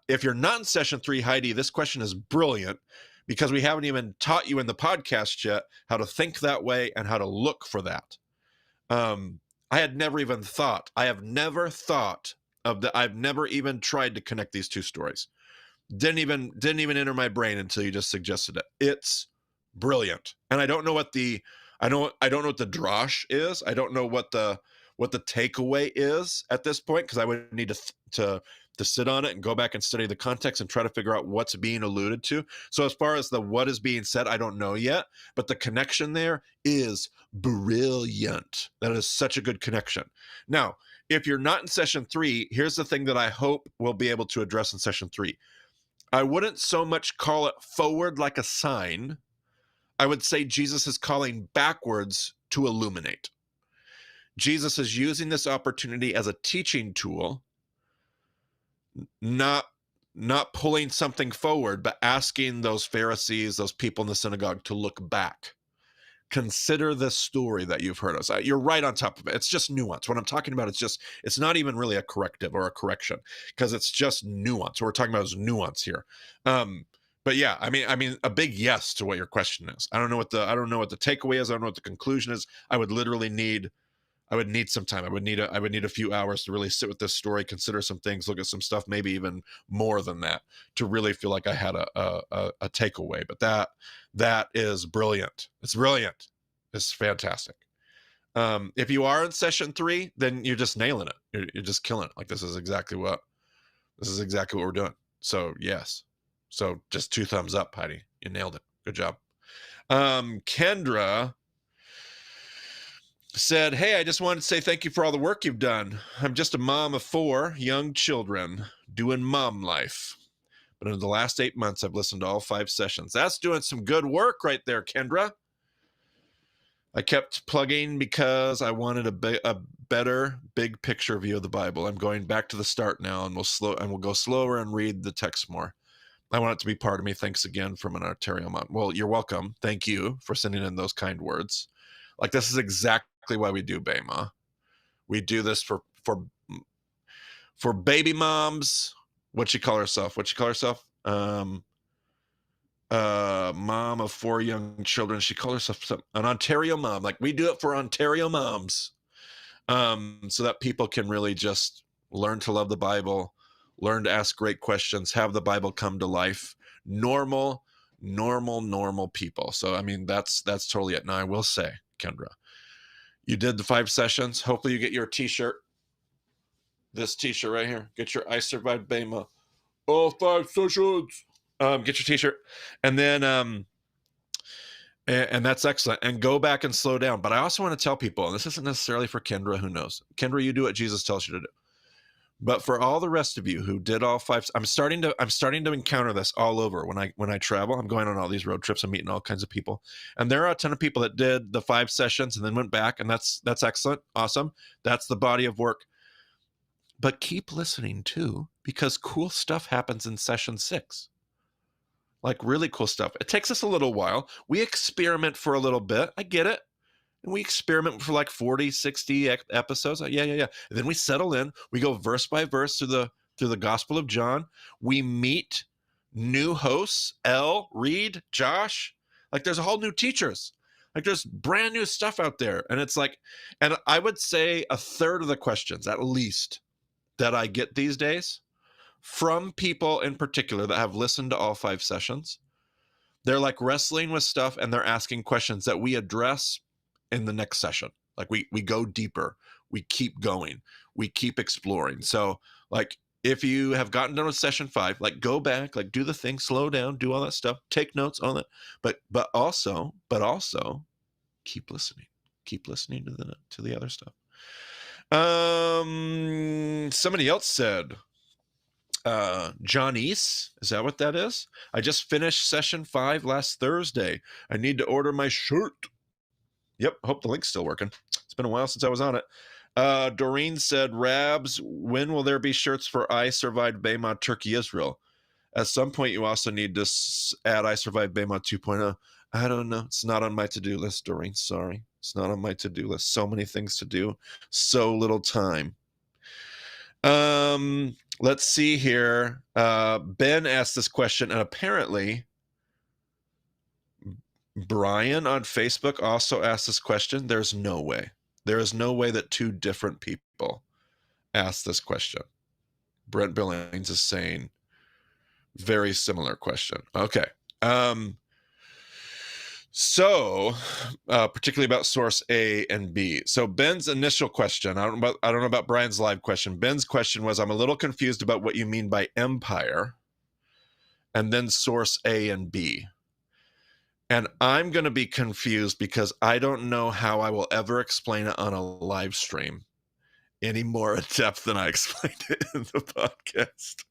if you're not in session 3, Heidi, this question is brilliant because we haven't even taught you in the podcast yet how to think that way and how to look for that. I have never thought of that. I've never even tried to connect these two stories. Didn't even enter my brain until you just suggested it. It's brilliant. And I don't know what the drosh is. I don't know what the takeaway is at this point, because I would need to sit on it and go back and study the context and try to figure out what's being alluded to. So as far as what is being said, I don't know yet, but the connection there is brilliant. That is such a good connection. Now, if you're not in session 3, here's the thing that I hope we'll be able to address in session 3. I wouldn't so much call it forward like a sign. I would say Jesus is calling backwards to illuminate. Jesus is using this opportunity as a teaching tool, not pulling something forward, but asking those Pharisees, those people in the synagogue, to look back. Consider this story that you've heard us. You're right on top of it. It's just nuance. What I'm talking about, it's not even really a corrective or a correction, because it's just nuance. What we're talking about is nuance here. But yeah, I mean, a big yes to what your question is. I don't know what the takeaway is. I don't know what the conclusion is. I would need some time. I would need a few hours to really sit with this story, consider some things, look at some stuff, maybe even more than that, to really feel like I had a takeaway. But that is brilliant. It's brilliant. It's fantastic. If you are in session 3, then you're just nailing it. You're just killing it. Like, this is exactly what we're doing. So yes. So just 2 thumbs up, Heidi. You nailed it. Good job. Kendra said, "Hey, I just wanted to say thank you for all the work you've done. I'm just a mom of 4 young children doing mom life. But in the last 8 months, I've listened to all 5 sessions." That's doing some good work right there, Kendra. I kept plugging because I wanted a better big picture view of the Bible. I'm going back to the start now, and we'll go slower and read the text more. I want it to be part of me. Thanks again from an Ontario mom. Well, you're welcome. Thank you for sending in those kind words. Like, this is exactly why we do Bema. We do this for baby moms. What'd she call herself? Mom of 4 young children. She called herself an Ontario mom. Like, we do it for Ontario moms, so that people can really just learn to love the Bible, learn to ask great questions, have the Bible come to life. Normal people. So, I mean, that's totally it. Now, I will say, Kendra, you did the 5 sessions. Hopefully you get your t-shirt. This t-shirt right here. Get your I Survived Bema. All 5 sessions. Get your t-shirt. And then and that's excellent. And go back and slow down. But I also want to tell people, and this isn't necessarily for Kendra, who knows. Kendra, you do what Jesus tells you to do. But for all the rest of you who did all 5, I'm starting to encounter this all over when I travel. I'm going on all these road trips. I'm meeting all kinds of people, and there are a ton of people that did the 5 sessions and then went back, and that's excellent, awesome. That's the body of work. But keep listening too, because cool stuff happens in session 6. Like, really cool stuff. It takes us a little while. We experiment for a little bit. I get it. And we experiment for like 40, 60 episodes. Yeah. And then we settle in. We go verse by verse through the Gospel of John. We meet new hosts, Elle, Reed, Josh. Like, there's a whole new teachers. Like, there's brand new stuff out there. And it's like, and I would say a third of the questions, at least, that I get these days from people in particular that have listened to all 5 sessions, they're like wrestling with stuff, and they're asking questions that we address in the next session. Like, we go deeper, we keep going, we keep exploring. So, like, if you have gotten done with session 5, like, go back, like, do the thing, slow down, do all that stuff, take notes on it, but also keep listening to the other stuff. Somebody else said, Johnny's, is that what that is? I just finished session 5 last Thursday. I need to order my shirt. Yep, hope the link's still working. It's been a while since I was on it. Doreen said, Rabs, when will there be shirts for I Survived Bema Turkey Israel? At some point, you also need to add I Survived Bema 2.0. I don't know. It's not on my to-do list, Doreen. Sorry. It's not on my to-do list. So many things to do. So little time. Let's see here. Ben asked this question, and apparently Brian on Facebook also asked this question. There's no way. There is no way that two different people asked this question. Brent Billings is saying very similar question. Okay. So, particularly about source A and B. So Ben's initial question, I don't know about Brian's live question. Ben's question was, I'm a little confused about what you mean by empire, and then source A and B. And I'm going to be confused because I don't know how I will ever explain it on a live stream any more in depth than I explained it in the podcast.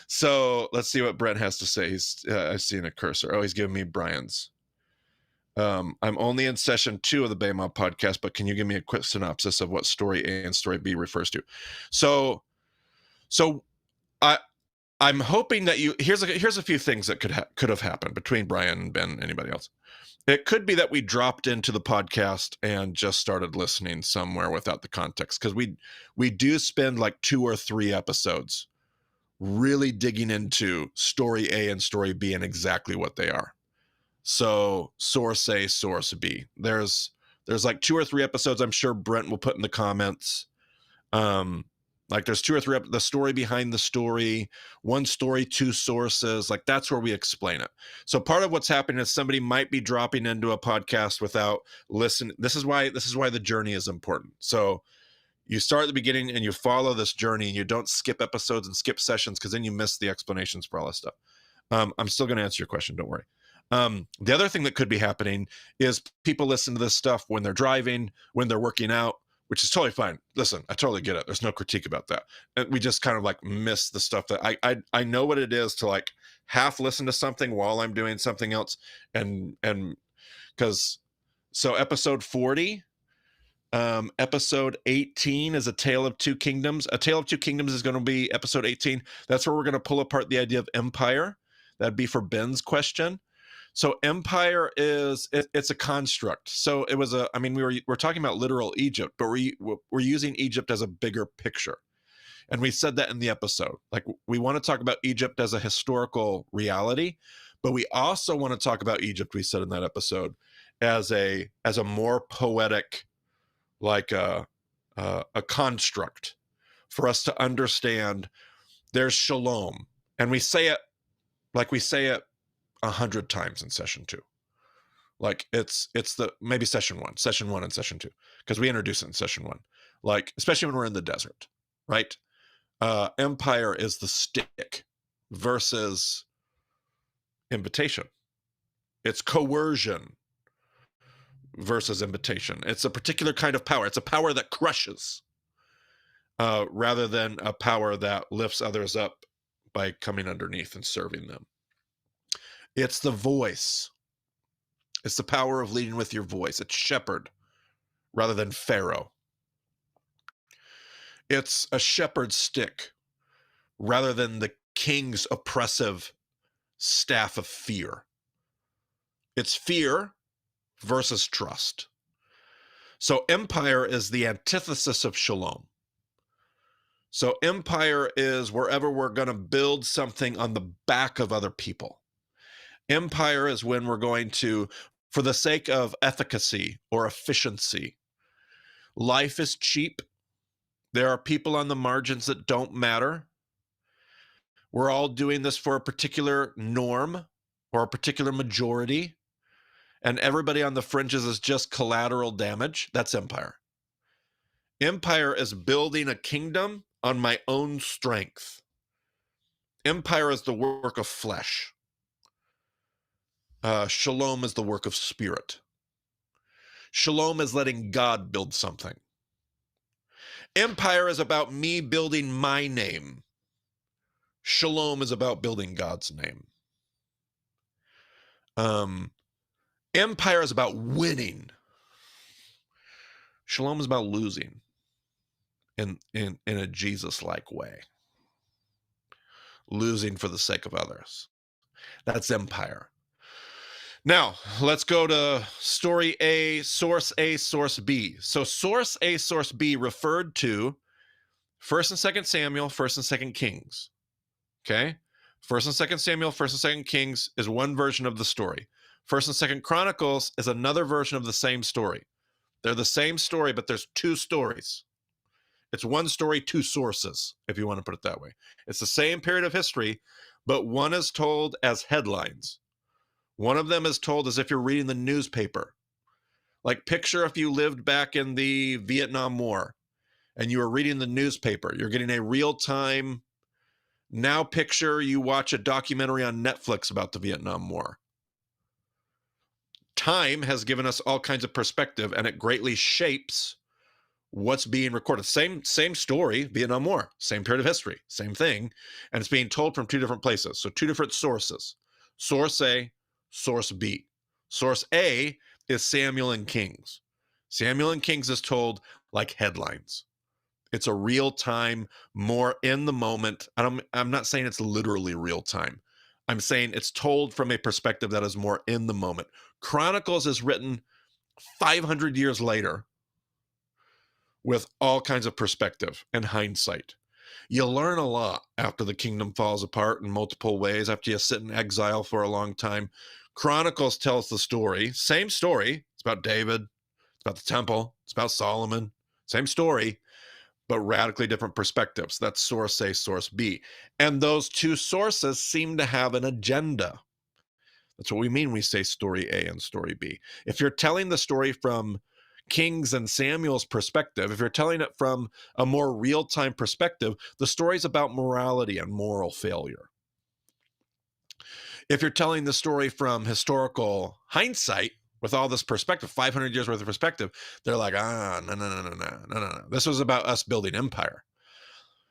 So let's see what Brent has to say. He's I've seen a cursor. Oh, he's giving me Brian's. I'm only in session 2 of the Baymob podcast, but can you give me a quick synopsis of what story A and story B refers to? So I'm hoping that you here's a few things that could have happened between Brian and Ben and anybody else. It could be that we dropped into the podcast and just started listening somewhere without the context, because we do spend like 2 or 3 episodes really digging into story A and story B and exactly what they are. So source A, source B. There's like 2 or 3 episodes I'm sure Brent will put in the comments. Like there's 2 or 3 the story behind the story, 1 story, 2 sources. Like that's where we explain it. So part of what's happening is somebody might be dropping into a podcast without listening. This is why the journey is important. So you start at the beginning and you follow this journey, and you don't skip episodes and skip sessions, because then you miss the explanations for all this stuff. I'm still going to answer your question. Don't worry. The other thing that could be happening is people listen to this stuff when they're driving, when they're working out, which is totally fine. Listen, I totally get it. There's no critique about that. And we just kind of like miss the stuff that I know what it is to like half listen to something while I'm doing something else. And because so episode 40, episode 18 is A Tale of Two Kingdoms. A Tale of Two Kingdoms is going to be episode 18. That's where we're going to pull apart the idea of empire. That'd be for Ben's question. So empire it's a construct. So it was we're talking about literal Egypt, but we're using Egypt as a bigger picture. And we said that in the episode. Like we want to talk about Egypt as a historical reality, but we also want to talk about Egypt, we said in that episode, as a more poetic, like a construct for us to understand. There's shalom, and we say it 100 times in session 2. Like it's the maybe session 1 and session 2, because we introduce it in session 1, like especially when we're in the desert, right? Empire is the stick versus invitation. It's coercion versus invitation. It's a particular kind of power. It's a power that crushes, rather than a power that lifts others up by coming underneath and serving them. It's the voice. It's the power of leading with your voice. It's shepherd rather than pharaoh. It's a shepherd's stick rather than the king's oppressive staff of fear. It's fear versus trust. So empire is the antithesis of shalom. So empire is wherever we're going to build something on the back of other people. Empire is when we're going to, for the sake of efficacy or efficiency, life is cheap. There are people on the margins that don't matter. We're all doing this for a particular norm or a particular majority, and everybody on the fringes is just collateral damage. That's empire. Empire is building a kingdom on my own strength. Empire is the work of flesh. Shalom is the work of spirit. Shalom is letting God build something. Empire is about me building my name. Shalom is about building God's name. Empire is about winning. Shalom is about losing in a Jesus-like way. Losing for the sake of others. That's empire. Now, let's go to story A, source B. So source A, source B referred to 1st and 2nd Samuel, 1st and 2nd Kings. Okay? 1st and 2nd Samuel, 1st and 2nd Kings is one version of the story. 1st and 2nd Chronicles is another version of the same story. They're the same story, but there's two stories. It's one story, two sources, if you want to put it that way. It's the same period of history, but one is told as headlines. One of them is told as if you're reading the newspaper. Like, picture if you lived back in the Vietnam War and you were reading the newspaper. You're getting a real-time. Now picture you watch a documentary on Netflix about the Vietnam War. Time has given us all kinds of perspective, and it greatly shapes what's being recorded. Same story, Vietnam War, same period of history, same thing, and it's being told from two different places. So two different sources. Source A, source B. Source A is Samuel and Kings. Samuel and Kings is told like headlines. It's a real time, more in the moment. I'm not saying it's literally real time. I'm saying it's told from a perspective that is more in the moment. Chronicles is written 500 years later with all kinds of perspective and hindsight. You learn a lot after the kingdom falls apart in multiple ways, after you sit in exile for a long time. Chronicles tells the story, same story. It's about David, it's about the temple, it's about Solomon, same story, but radically different perspectives. That's source A, source B. And those two sources seem to have an agenda. That's what we mean when we say story A and story B. If you're telling the story from Kings and Samuel's perspective, if you're telling it from a more real-time perspective, the story's about morality and moral failure. If you're telling the story from historical hindsight, with all this perspective, 500 years worth of perspective, they're like, no. This was about us building empire.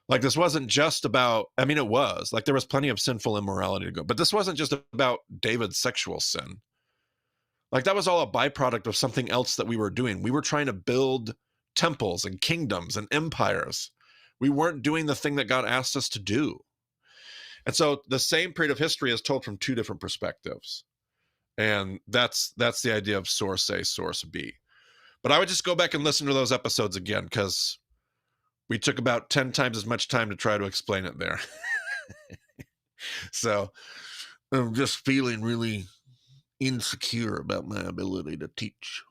Like, this wasn't just about, I mean, it was. Like, there was plenty of sinful immorality to go, but this wasn't just about David's sexual sin. Like, that was all a byproduct of something else that we were doing. We were trying to build temples and kingdoms and empires. We weren't doing the thing that God asked us to do. And so the same period of history is told from two different perspectives. And that's the idea of source A, source B. But I would just go back and listen to those episodes again, because we took about 10 times as much time to try to explain it there. So I'm just feeling really insecure about my ability to teach.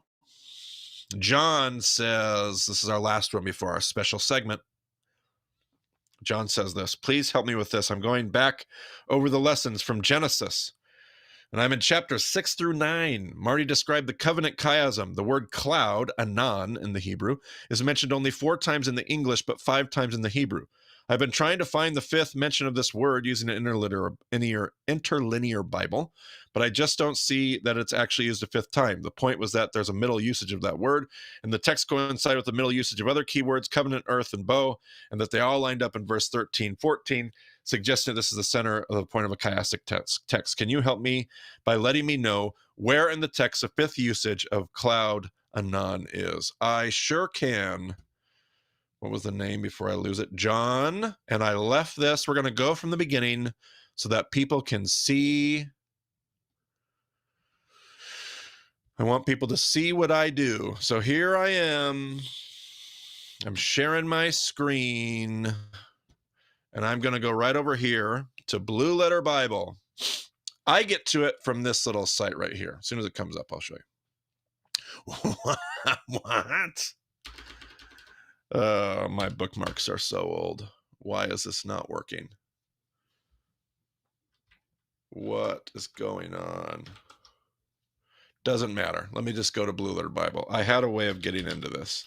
John says, this is our last one before our special segment. John says this: please help me with this. I'm going back over the lessons from Genesis, and I'm in chapters 6 through 9. Marty described the covenant chiasm. The word cloud, anan in the Hebrew, is mentioned only 4 times in the English, but 5 times in the Hebrew. I've been trying to find the 5th mention of this word using an interlinear Bible, but I just don't see that it's actually used a 5th time. The point was that there's a middle usage of that word, and the text coincide with the middle usage of other keywords, covenant, earth, and bow, and that they all lined up in verse 13, 14, suggesting this is the center of the point of a chiastic text. Can you help me by letting me know where in the text the 5th usage of cloud, anan, is? I sure can. What was the name before I lose it? John. And I left this. We're going to go from the beginning so that people can see. I want people to see what I do. So here I am. I'm sharing my screen. And I'm going to go right over here to Blue Letter Bible. I get to it from this little site right here. As soon as it comes up, I'll show you. What? My bookmarks are so old. Why is this not working? What is going on? Doesn't matter. Let me just go to Blue Letter Bible. I had a way of getting into this.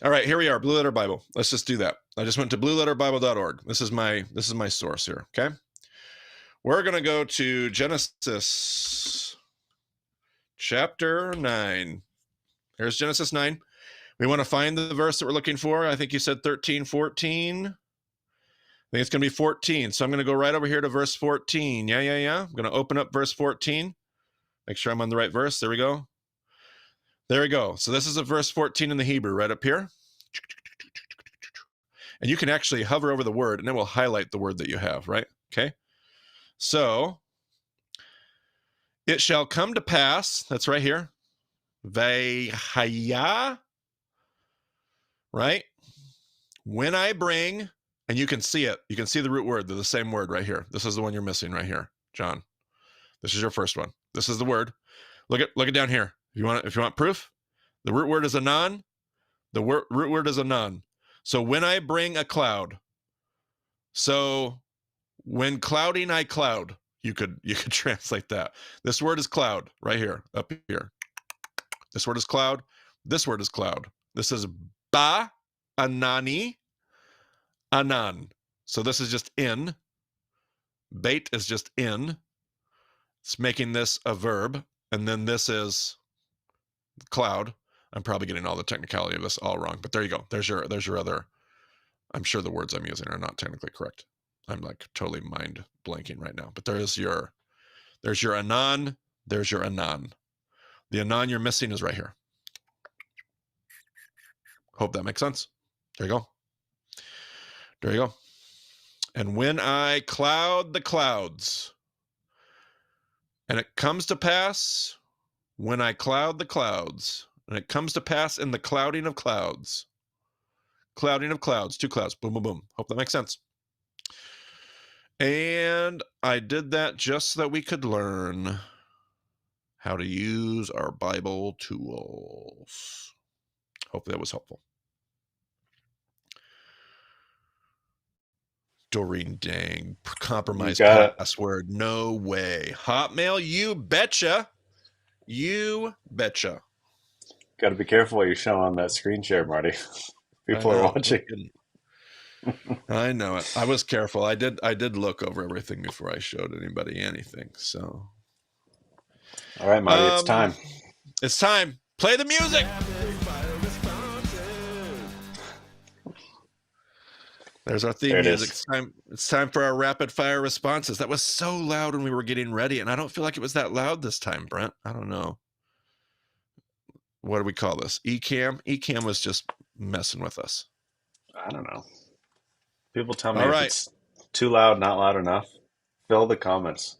All right, here we are, Blue Letter Bible. Let's just do that. I just went to blueletterbible.org. This is my source here, okay? We're going to go to Genesis chapter 9. Here's Genesis 9. We want to find the verse that we're looking for. I think you said 13, 14. I think it's going to be 14. So I'm going to go right over here to verse 14. Yeah. I'm going to open up verse 14. Make sure I'm on the right verse. There we go. There we go. So this is a verse 14 in the Hebrew right up here. And you can actually hover over the word and it will highlight the word that you have, right? Okay. So It shall come to pass, that's right here, Vayhaya, right? When I bring, and you can see it, you can see the root word, they're the same word right here. This is the one you're missing right here, John. This is your first one. This is the word. Look it down here. If you want proof, the root word is anon. The root word is anon. So when I bring a cloud, so when clouding I cloud, you could translate that. This word is cloud right here, up here. This word is cloud. This word is cloud. This is ba anani anan. So this is just in. Bait is just in. It's making this a verb, and then this is cloud. I'm probably getting all the technicality of this all wrong, but there you go. There's your other. I'm sure the words I'm using are not technically correct. I'm like totally mind blanking right now. But there's your anon. There's your anon. The anon you're missing is right here. Hope that makes sense. There you go. There you go. And when I cloud the clouds, and it comes to pass when I cloud the clouds, and it comes to pass in the clouding of clouds. Clouding of clouds, two clouds, boom, boom, boom. Hope that makes sense. And I did that just so that we could learn how to use our Bible tools. Hopefully that was helpful. Doreen Dang, compromised password. No way. Hotmail, you betcha. You betcha. Got to be careful what you show on that screen share, Marty. People are watching. I know it. I was careful. I did look over everything before I showed anybody anything. So, all right, Marty, it's time. It's time. Play the music. There's our theme music. It's time for our rapid fire responses. That was so loud when we were getting ready, and I don't feel like it was that loud this time, Brent. I don't know. What do we call this? Ecamm? Ecamm was just messing with us. I don't know. People tell me if it's too loud, not loud enough. Fill the comments.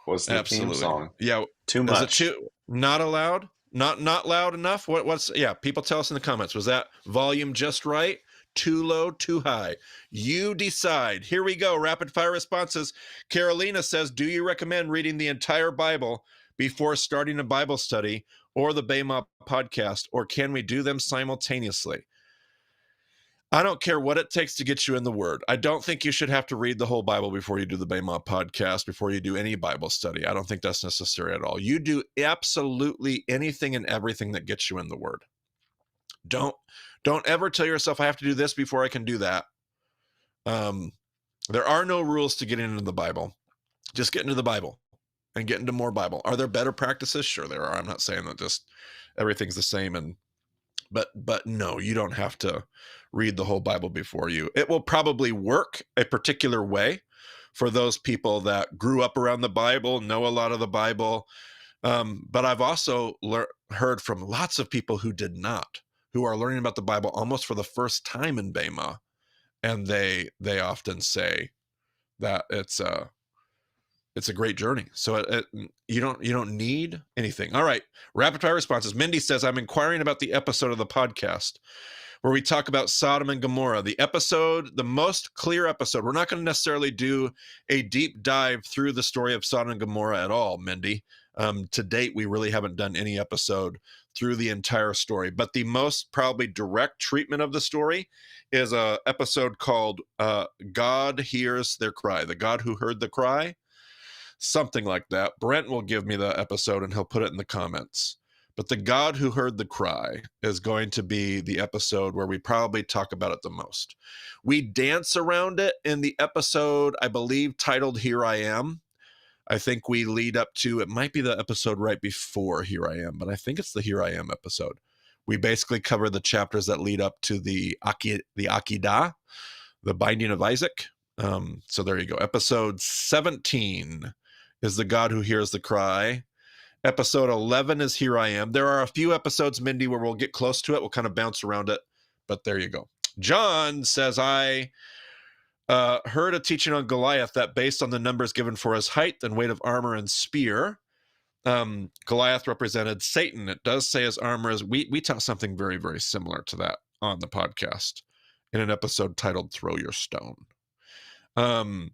What's the theme song? Yeah. Too much. Is it not allowed? Not loud enough? People tell us in the comments. Was that volume just right? Too low, too high? You decide. Here we go. Rapid fire responses. Carolina says, do you recommend reading the entire Bible before starting a Bible study or the Bema podcast, or can we do them simultaneously? I don't care what it takes to get you in the Word. I don't think you should have to read the whole Bible before you do the Bema podcast, before you do any Bible study. I don't think that's necessary at all. You do absolutely anything and everything that gets you in the Word. Don't ever tell yourself, I have to do this before I can do that. There are no rules to getting into the Bible. Just get into the Bible and get into more Bible. Are there better practices? Sure there are. I'm not saying that just everything's the same. But no, you don't have to read the whole Bible before you. It will probably work a particular way for those people that grew up around the Bible, know a lot of the Bible. But I've also heard from lots of people who did not, who are learning about the Bible almost for the first time in Bema. And they often say that it's a great journey. So you don't need anything. All right. Rapid fire responses. Mindy says, I'm inquiring about the episode of the podcast where we talk about Sodom and Gomorrah. The most clear episode. We're not going to necessarily do a deep dive through the story of Sodom and Gomorrah at all, Mindy. To date, we really haven't done any episode through the entire story. But the most probably direct treatment of the story is a episode called God Hears Their Cry. The God Who Heard the Cry. Something like that. Brent will give me the episode and he'll put it in the comments. But the God Who Heard the Cry is going to be the episode where we probably talk about it the most. We dance around it in the episode, I believe, titled Here I Am. I think we lead up to, it might be the episode right before Here I Am, but I think it's the Here I Am episode. We basically cover the chapters that lead up to the Akedah, the binding of Isaac. So there you go. Episode 17 is the God Who Hears the Cry. Episode 11 is Here I Am. There are a few episodes, Mindy, where we'll get close to it. We'll kind of bounce around it, but there you go. John says, I heard a teaching on Goliath that based on the numbers given for his height and weight of armor and spear, Goliath represented Satan. It does say his armor is. We taught something very, very similar to that on the podcast in an episode titled "Throw Your Stone." Um,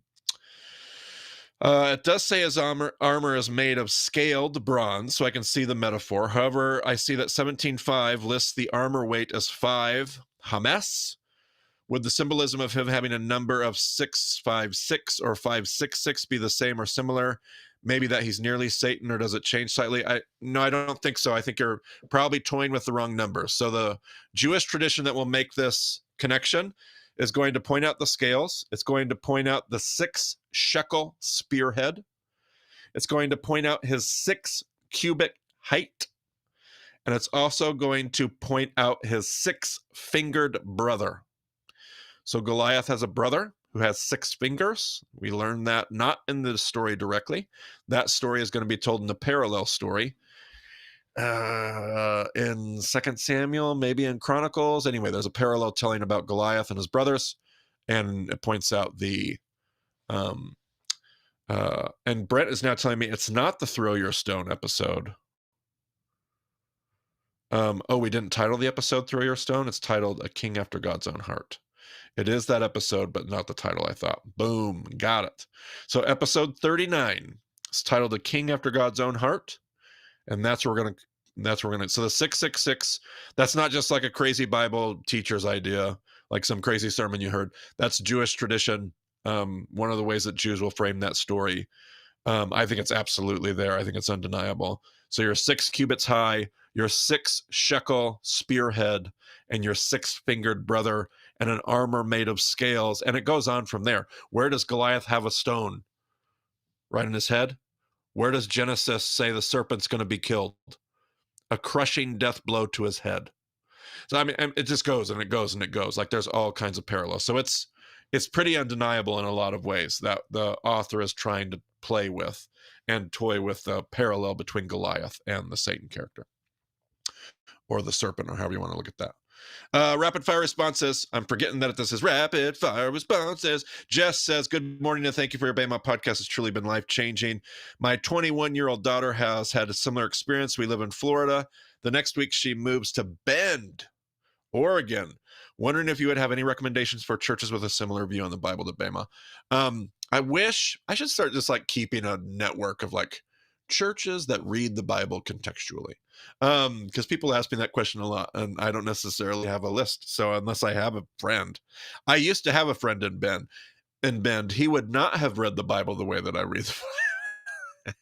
it does say his armor is made of scaled bronze, so I can see the metaphor. However, I see that 17.5 lists the armor weight as 5 hamas. Would the symbolism of him having a number of 656 or 566 be the same or similar? Maybe that he's nearly Satan, or does it change slightly? No, I don't think so. I think you're probably toying with the wrong numbers. So the Jewish tradition that will make this connection is going to point out the scales. It's going to point out the 6 shekel spearhead. It's going to point out his 6 cubit height. And it's also going to point out his 6-fingered brother. So Goliath has a brother who has 6 fingers. We learn that not in the story directly. That story is going to be told in the parallel story in 2 Samuel, maybe in Chronicles. Anyway, there's a parallel telling about Goliath and his brothers, and it points out the and Brent is now telling me it's not the Throw Your Stone episode. We didn't title the episode Throw Your Stone. It's titled A King After God's Own Heart. It is that episode, but not the title, I thought. Boom, got it. So episode 39 is titled A King After God's Own Heart. And that's where we're going to, so the 666, that's not just like a crazy Bible teacher's idea, like some crazy sermon you heard. That's Jewish tradition. One of the ways that Jews will frame that story. I think it's absolutely there. I think it's undeniable. So you're 6 cubits high, your 6 shekel spearhead, and your 6-fingered brother, and an armor made of scales. And it goes on from there. Where does Goliath have a stone? Right in his head? Where does Genesis say the serpent's going to be killed? A crushing death blow to his head. So I mean, it just goes and it goes and it goes. Like there's all kinds of parallels. So it's pretty undeniable in a lot of ways that the author is trying to play with and toy with the parallel between Goliath and the Satan character, or the serpent, or however you want to look at that. Rapid fire responses. I'm forgetting that this is rapid fire responses. Jess says, good morning and thank you for your Bama podcast. Has truly been life-changing. My 21-year-old daughter has had a similar experience. We live in Florida. The next week she moves to Bend, Oregon. Wondering if you would have any recommendations for churches with a similar view on the Bible to Bama. I wish I should start just like keeping a network of like churches that read the Bible contextually. Because people ask me that question a lot, and I don't necessarily have a list. So unless I have a friend, I used to have a friend in Bend. He would not have read the Bible the way that I read. He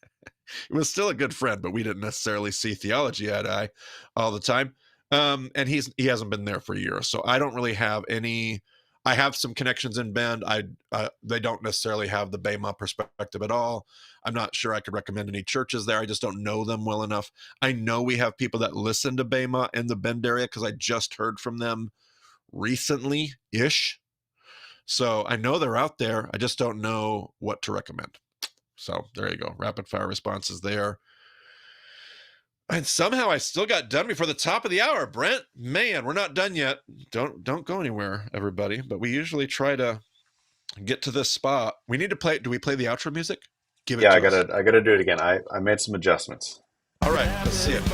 was still a good friend, but we didn't necessarily see theology eye to eye all the time. And he hasn't been there for years, so I don't really have any. I have some connections in Bend. They don't necessarily have the Bema perspective at all. I'm not sure I could recommend any churches there. I just don't know them well enough. I know we have people that listen to Bema in the Bend area because I just heard from them recently-ish. So I know they're out there. I just don't know what to recommend. So there you go. Rapid fire responses there. And somehow I still got done before the top of the hour, Brent. Man, we're not done yet. Don't go anywhere, everybody. But we usually try to get to this spot. We need to play. Do we play the outro music? Give it Yeah, to us. I gotta do it again. I made some adjustments. All right, let's see it.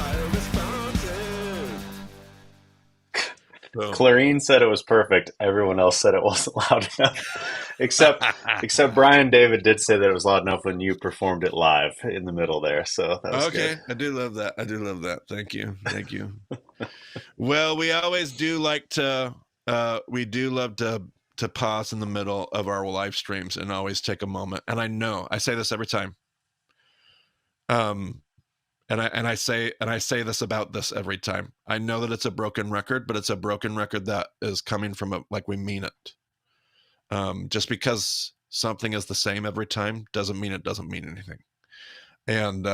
Boom. Clarine said it was perfect. Everyone else said it wasn't loud enough. Except Brian David did say that it was loud enough when you performed it live in the middle there. So that was Okay, good. I do love that. I do love that. Thank you. Thank you. Well, we always do like to we do love to pause in the middle of our live streams and always take a moment. And I know I say this every time. And I say this about this every time. I know that it's a broken record, but it's a broken record that is coming from like we mean it. Just because something is the same every time doesn't mean it doesn't mean anything. And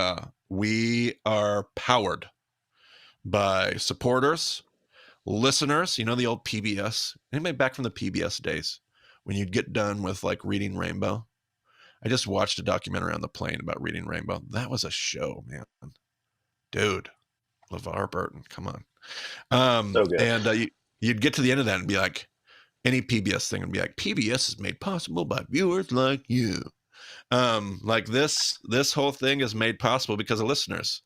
we are powered by supporters, listeners. You know the old PBS. Anybody back from the PBS days when you'd get done with like Reading Rainbow? I just watched a documentary on the plane about Reading Rainbow. That was a show, man. Dude, LeVar Burton, come on. So good. And you'd get to the end of that and be like, any PBS thing would be like, PBS is made possible by viewers like you. Like this whole thing is made possible because of listeners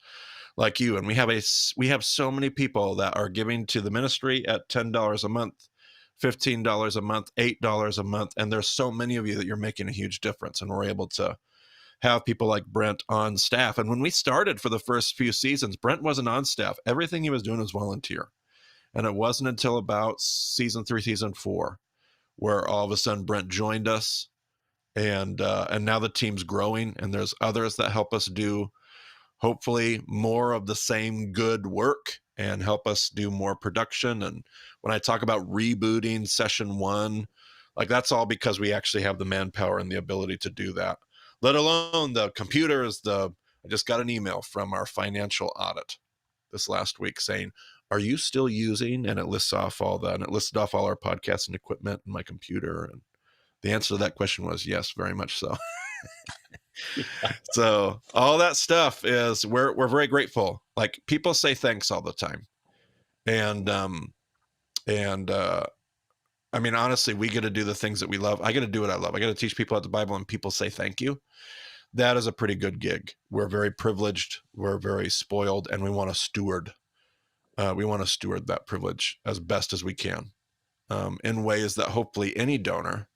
like you, and we have so many people that are giving to the ministry at $10 a month, $15 a month, $8 a month, and there's so many of you that you're making a huge difference, and we're able to have people like Brent on staff. And when we started for the first few seasons, Brent wasn't on staff. Everything he was doing was volunteer. And it wasn't until about season 3, season 4, where all of a sudden Brent joined us, and now the team's growing, and there's others that help us do hopefully more of the same good work and help us do more production. And when I talk about rebooting session 1, like that's all because we actually have the manpower and the ability to do that, let alone the computers. I just got an email from our financial audit this last week saying, are you still using, and it lists off all that, and it listed off all our podcasts and equipment and my computer. And the answer to that question was yes, very much so. So all that stuff is, we're very grateful. Like, people say thanks all the time. And I mean, honestly, we get to do the things that we love. I get to do what I love. I get to teach people about the Bible, and people say thank you. That is a pretty good gig. We're very privileged. We're very spoiled, and we want to steward. We want to steward that privilege as best as we can, in ways that hopefully any donor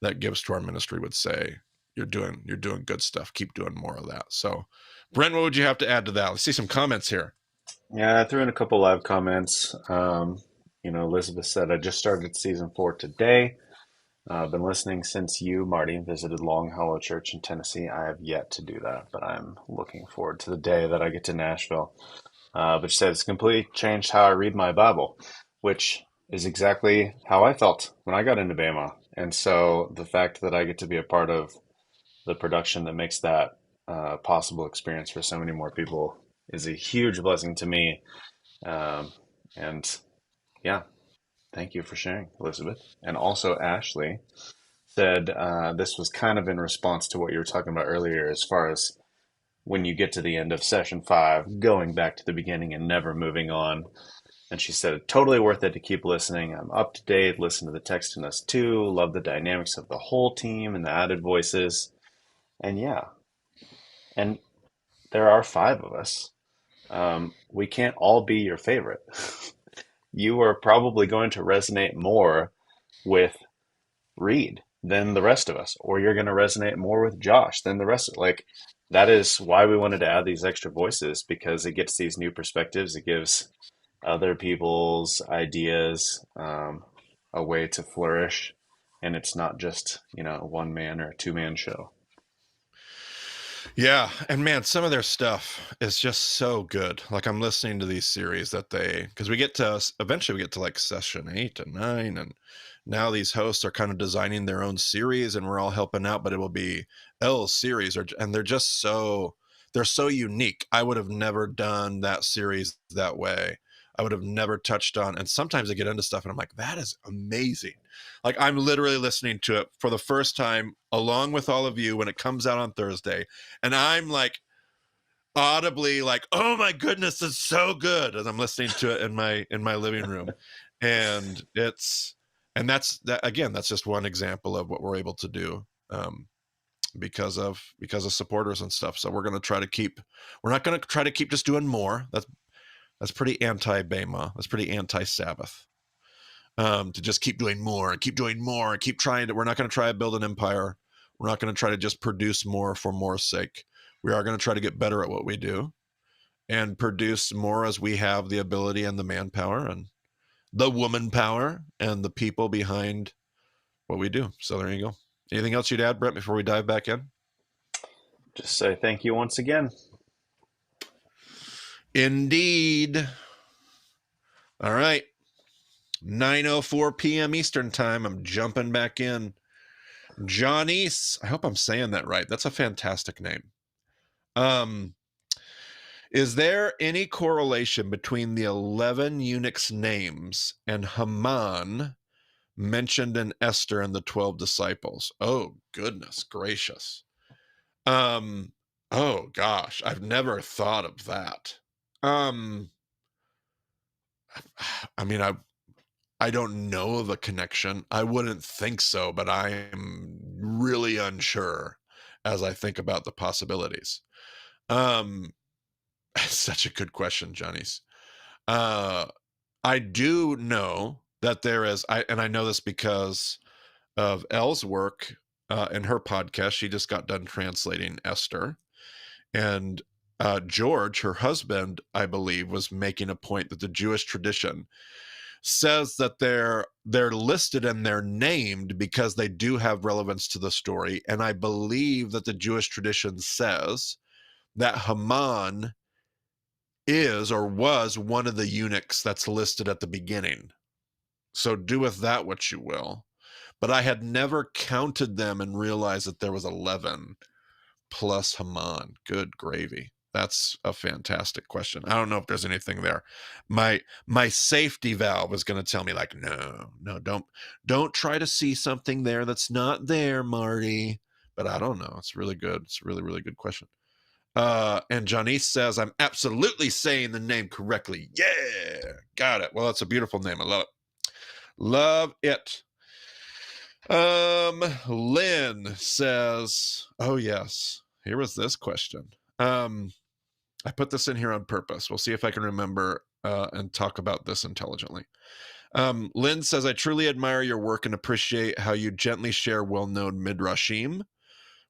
that gives to our ministry would say, you're doing good stuff. Keep doing more of that. So, Brent, what would you have to add to that? Let's see some comments here. Yeah, I threw in a couple live comments. Elizabeth said, I just started season 4 today. I've been listening since you, Marty, visited Long Hollow Church in Tennessee. I have yet to do that, but I'm looking forward to the day that I get to Nashville. But she said it's completely changed how I read my Bible, which is exactly how I felt when I got into Bama. And so the fact that I get to be a part of the production that makes that possible experience for so many more people is a huge blessing to me. Um, and yeah, thank you for sharing, Elizabeth. And also, Ashley said this was kind of in response to what you were talking about earlier, as far as when you get to the end of session 5, going back to the beginning and never moving on. And she said, totally worth it to keep listening. I'm up to date, listen to the text in us too, love the dynamics of the whole team and the added voices. And yeah, and there are 5 of us. We can't all be your favorite. You are probably going to resonate more with Reed than the rest of us, or you're going to resonate more with Josh than the rest of, like, that is why we wanted to add these extra voices, because it gets these new perspectives. It gives other people's ideas a way to flourish, and it's not just, a one man or a 2-man show. Yeah, and man, some of their stuff is just so good. Like, I'm listening to these series that because eventually we get to like session 8 and 9, and now these hosts are kind of designing their own series, and we're all helping out, but it will be L's series, and they're so unique. I would have never done that series that way. I would have never touched on, and sometimes I get into stuff and I'm like, that is amazing. Like, I'm literally listening to it for the first time along with all of you when it comes out on Thursday, and I'm like audibly like, oh my goodness, it's so good, as I'm listening to it in my living room. And that's just one example of what we're able to do, because of supporters and stuff. So we're not going to try to keep just doing more. That's pretty anti-Bema. That's pretty anti-Sabbath. To just keep doing more and keep doing more and keep trying to. We're not going to try to build an empire. We're not going to try to just produce more for more's sake. We are going to try to get better at what we do and produce more as we have the ability and the manpower and the woman power and the people behind what we do. So there you go. Anything else you'd add, Brett, before we dive back in? Just say thank you once again. Indeed. All right. 9:04 p.m. Eastern time. I'm jumping back in. Johnny's, I hope I'm saying that right. That's a fantastic name. Is there any correlation between the 11 eunuchs' names and Haman mentioned in Esther and the 12 disciples? Oh, goodness gracious. Oh gosh, I've never thought of that. I mean, I don't know of a connection. I wouldn't think so, but I'm really unsure. as I think about the possibilities. Um, such a good question, Johnny's. Uh, I do know that there is, and I know this because of Elle's work in her podcast. She just got done translating Esther. And George, her husband, I believe, was making a point that the Jewish tradition says that they're listed and they're named because they do have relevance to the story. And I believe that the Jewish tradition says that Haman is or was one of the eunuchs that's listed at the beginning. So do with that what you will. But I had never counted them and realized that there was 11 plus Haman. Good gravy. That's a fantastic question. I don't know if there's anything there. My safety valve is going to tell me like, no, don't try to see something there that's not there, Marty. But I don't know. It's really good. It's a really, really good question. And Janice says, I'm absolutely saying the name correctly. Yeah, got it. Well, that's a beautiful name. I love it. Love it. Lynn says, oh yes, here was this question. I put this in here on purpose. We'll see if I can remember and talk about this intelligently. Lynn says, I truly admire your work and appreciate how you gently share well-known midrashim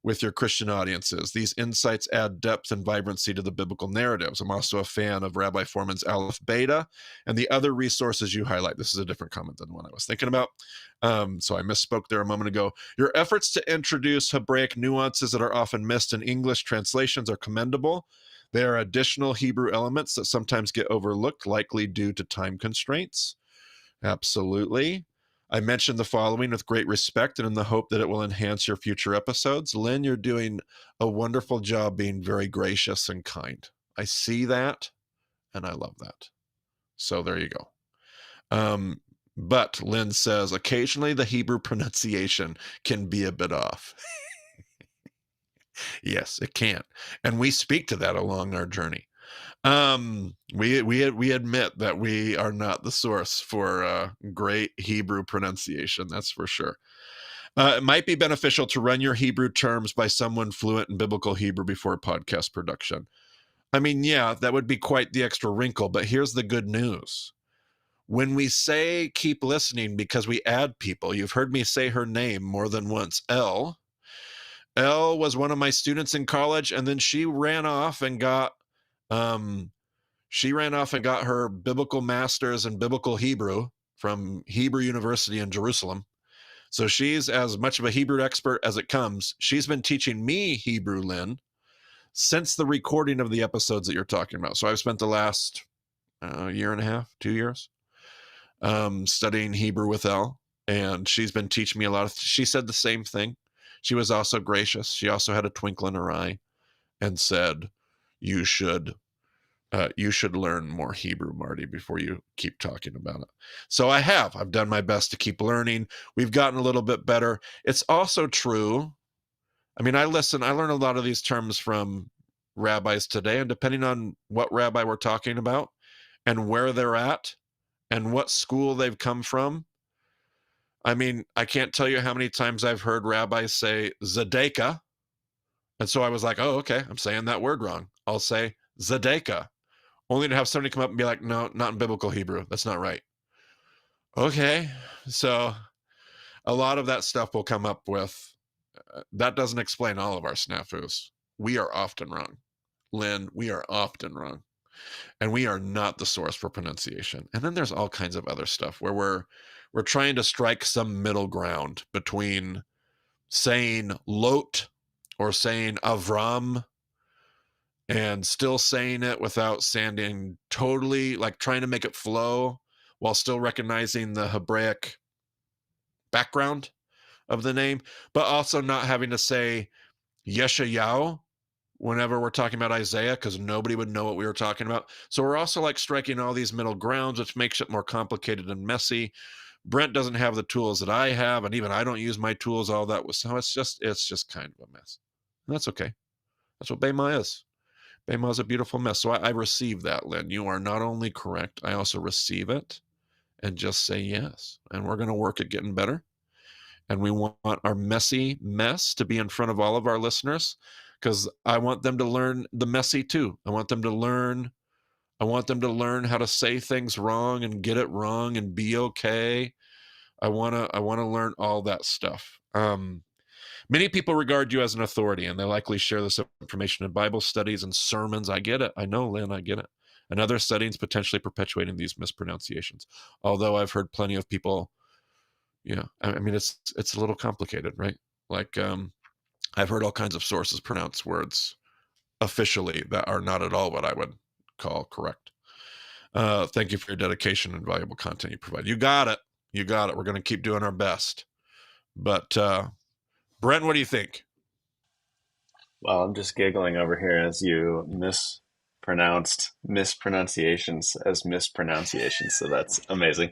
with your Christian audiences. These insights add depth and vibrancy to the biblical narratives. I'm also a fan of Rabbi Foreman's Aleph Beta and the other resources you highlight. This is a different comment than the one I was thinking about. So I misspoke there a moment ago. Your efforts to introduce Hebraic nuances that are often missed in English translations are commendable. There are additional Hebrew elements that sometimes get overlooked, likely due to time constraints. Absolutely. I mentioned the following with great respect and in the hope that it will enhance your future episodes. Lynn, you're doing a wonderful job being very gracious and kind. I see that, and I love that. So there you go. But Lynn says, occasionally the Hebrew pronunciation can be a bit off. Yes, it can. And we speak to that along our journey. We admit that we are not the source for great Hebrew pronunciation. That's for sure. It might be beneficial to run your Hebrew terms by someone fluent in biblical Hebrew before podcast production. I mean, yeah, that would be quite the extra wrinkle, but here's the good news. When we say keep listening because we add people, you've heard me say her name more than once, Elle. Elle was one of my students in college, and then she ran off and got her biblical master's in biblical Hebrew from Hebrew University in Jerusalem. So she's as much of a Hebrew expert as it comes. She's been teaching me Hebrew, Lynn, since the recording of the episodes that you're talking about. So I've spent the last year and a half, 2 years, studying Hebrew with Elle, and she's been teaching me a lot. She said the same thing. She was also gracious. She also had a twinkle in her eye and said, you should learn more Hebrew, Marty, before you keep talking about it. So I've done my best to keep learning. We've gotten a little bit better. It's also true. I mean, I learn a lot of these terms from rabbis today, and depending on what rabbi we're talking about and where they're at and what school they've come from. I mean, I can't tell you how many times I've heard rabbis say Zedekah. And so I was like, oh, okay, I'm saying that word wrong. I'll say Zedekah. Only to have somebody come up and be like, no, not in biblical Hebrew. That's not right. Okay. So a lot of that stuff will come up with, that doesn't explain all of our snafus. We are often wrong. Lynn, we are often wrong. And we are not the source for pronunciation. And then there's all kinds of other stuff where we're trying to strike some middle ground between saying Lot or saying Avram and still saying it without sounding totally like trying to make it flow while still recognizing the Hebraic background of the name, but also not having to say Yeshayahu whenever we're talking about Isaiah, because nobody would know what we were talking about. So we're also like striking all these middle grounds, which makes it more complicated and messy. Brent doesn't have the tools that I have, and even I don't use my tools all that was. So it's just kind of a mess. And that's okay. That's what Bema is. Bema is a beautiful mess. So I receive that, Lynn. You are not only correct, I also receive it and just say yes. And we're going to work at getting better. and we want our messy mess to be in front of all of our listeners, because I want them to learn the messy too. I want them to learn how to say things wrong and get it wrong and be okay. I want to learn all that stuff. Many people regard you as an authority, and they likely share this information in Bible studies and sermons. I get it. I know, Lynn, I get it. And other settings potentially perpetuating these mispronunciations. Although I've heard plenty of people, I mean, it's a little complicated, right? Like, I've heard all kinds of sources pronounce words officially that are not at all what I would call correct. Thank you for your dedication and valuable content you provide. You got it. You got it. We're going to keep doing our best. But Brent, what do you think? Well, I'm just giggling over here as you mispronounced mispronunciations as mispronunciations. So that's amazing.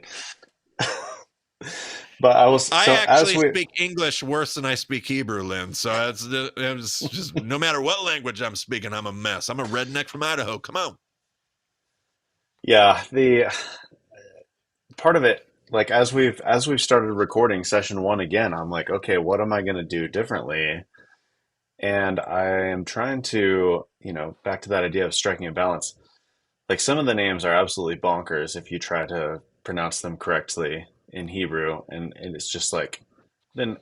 But I was I so as actually we speak English worse than I speak Hebrew, Lynn. So it's just no matter what language I'm speaking, I'm a mess. I'm a redneck from Idaho. Come on. yeah, the part of it, like as we've started recording session one again, I'm like, okay, what am I going to do differently? And I am trying to, back to that idea of striking a balance. Like some of the names are absolutely bonkers if you try to pronounce them correctly in Hebrew, and it's just like then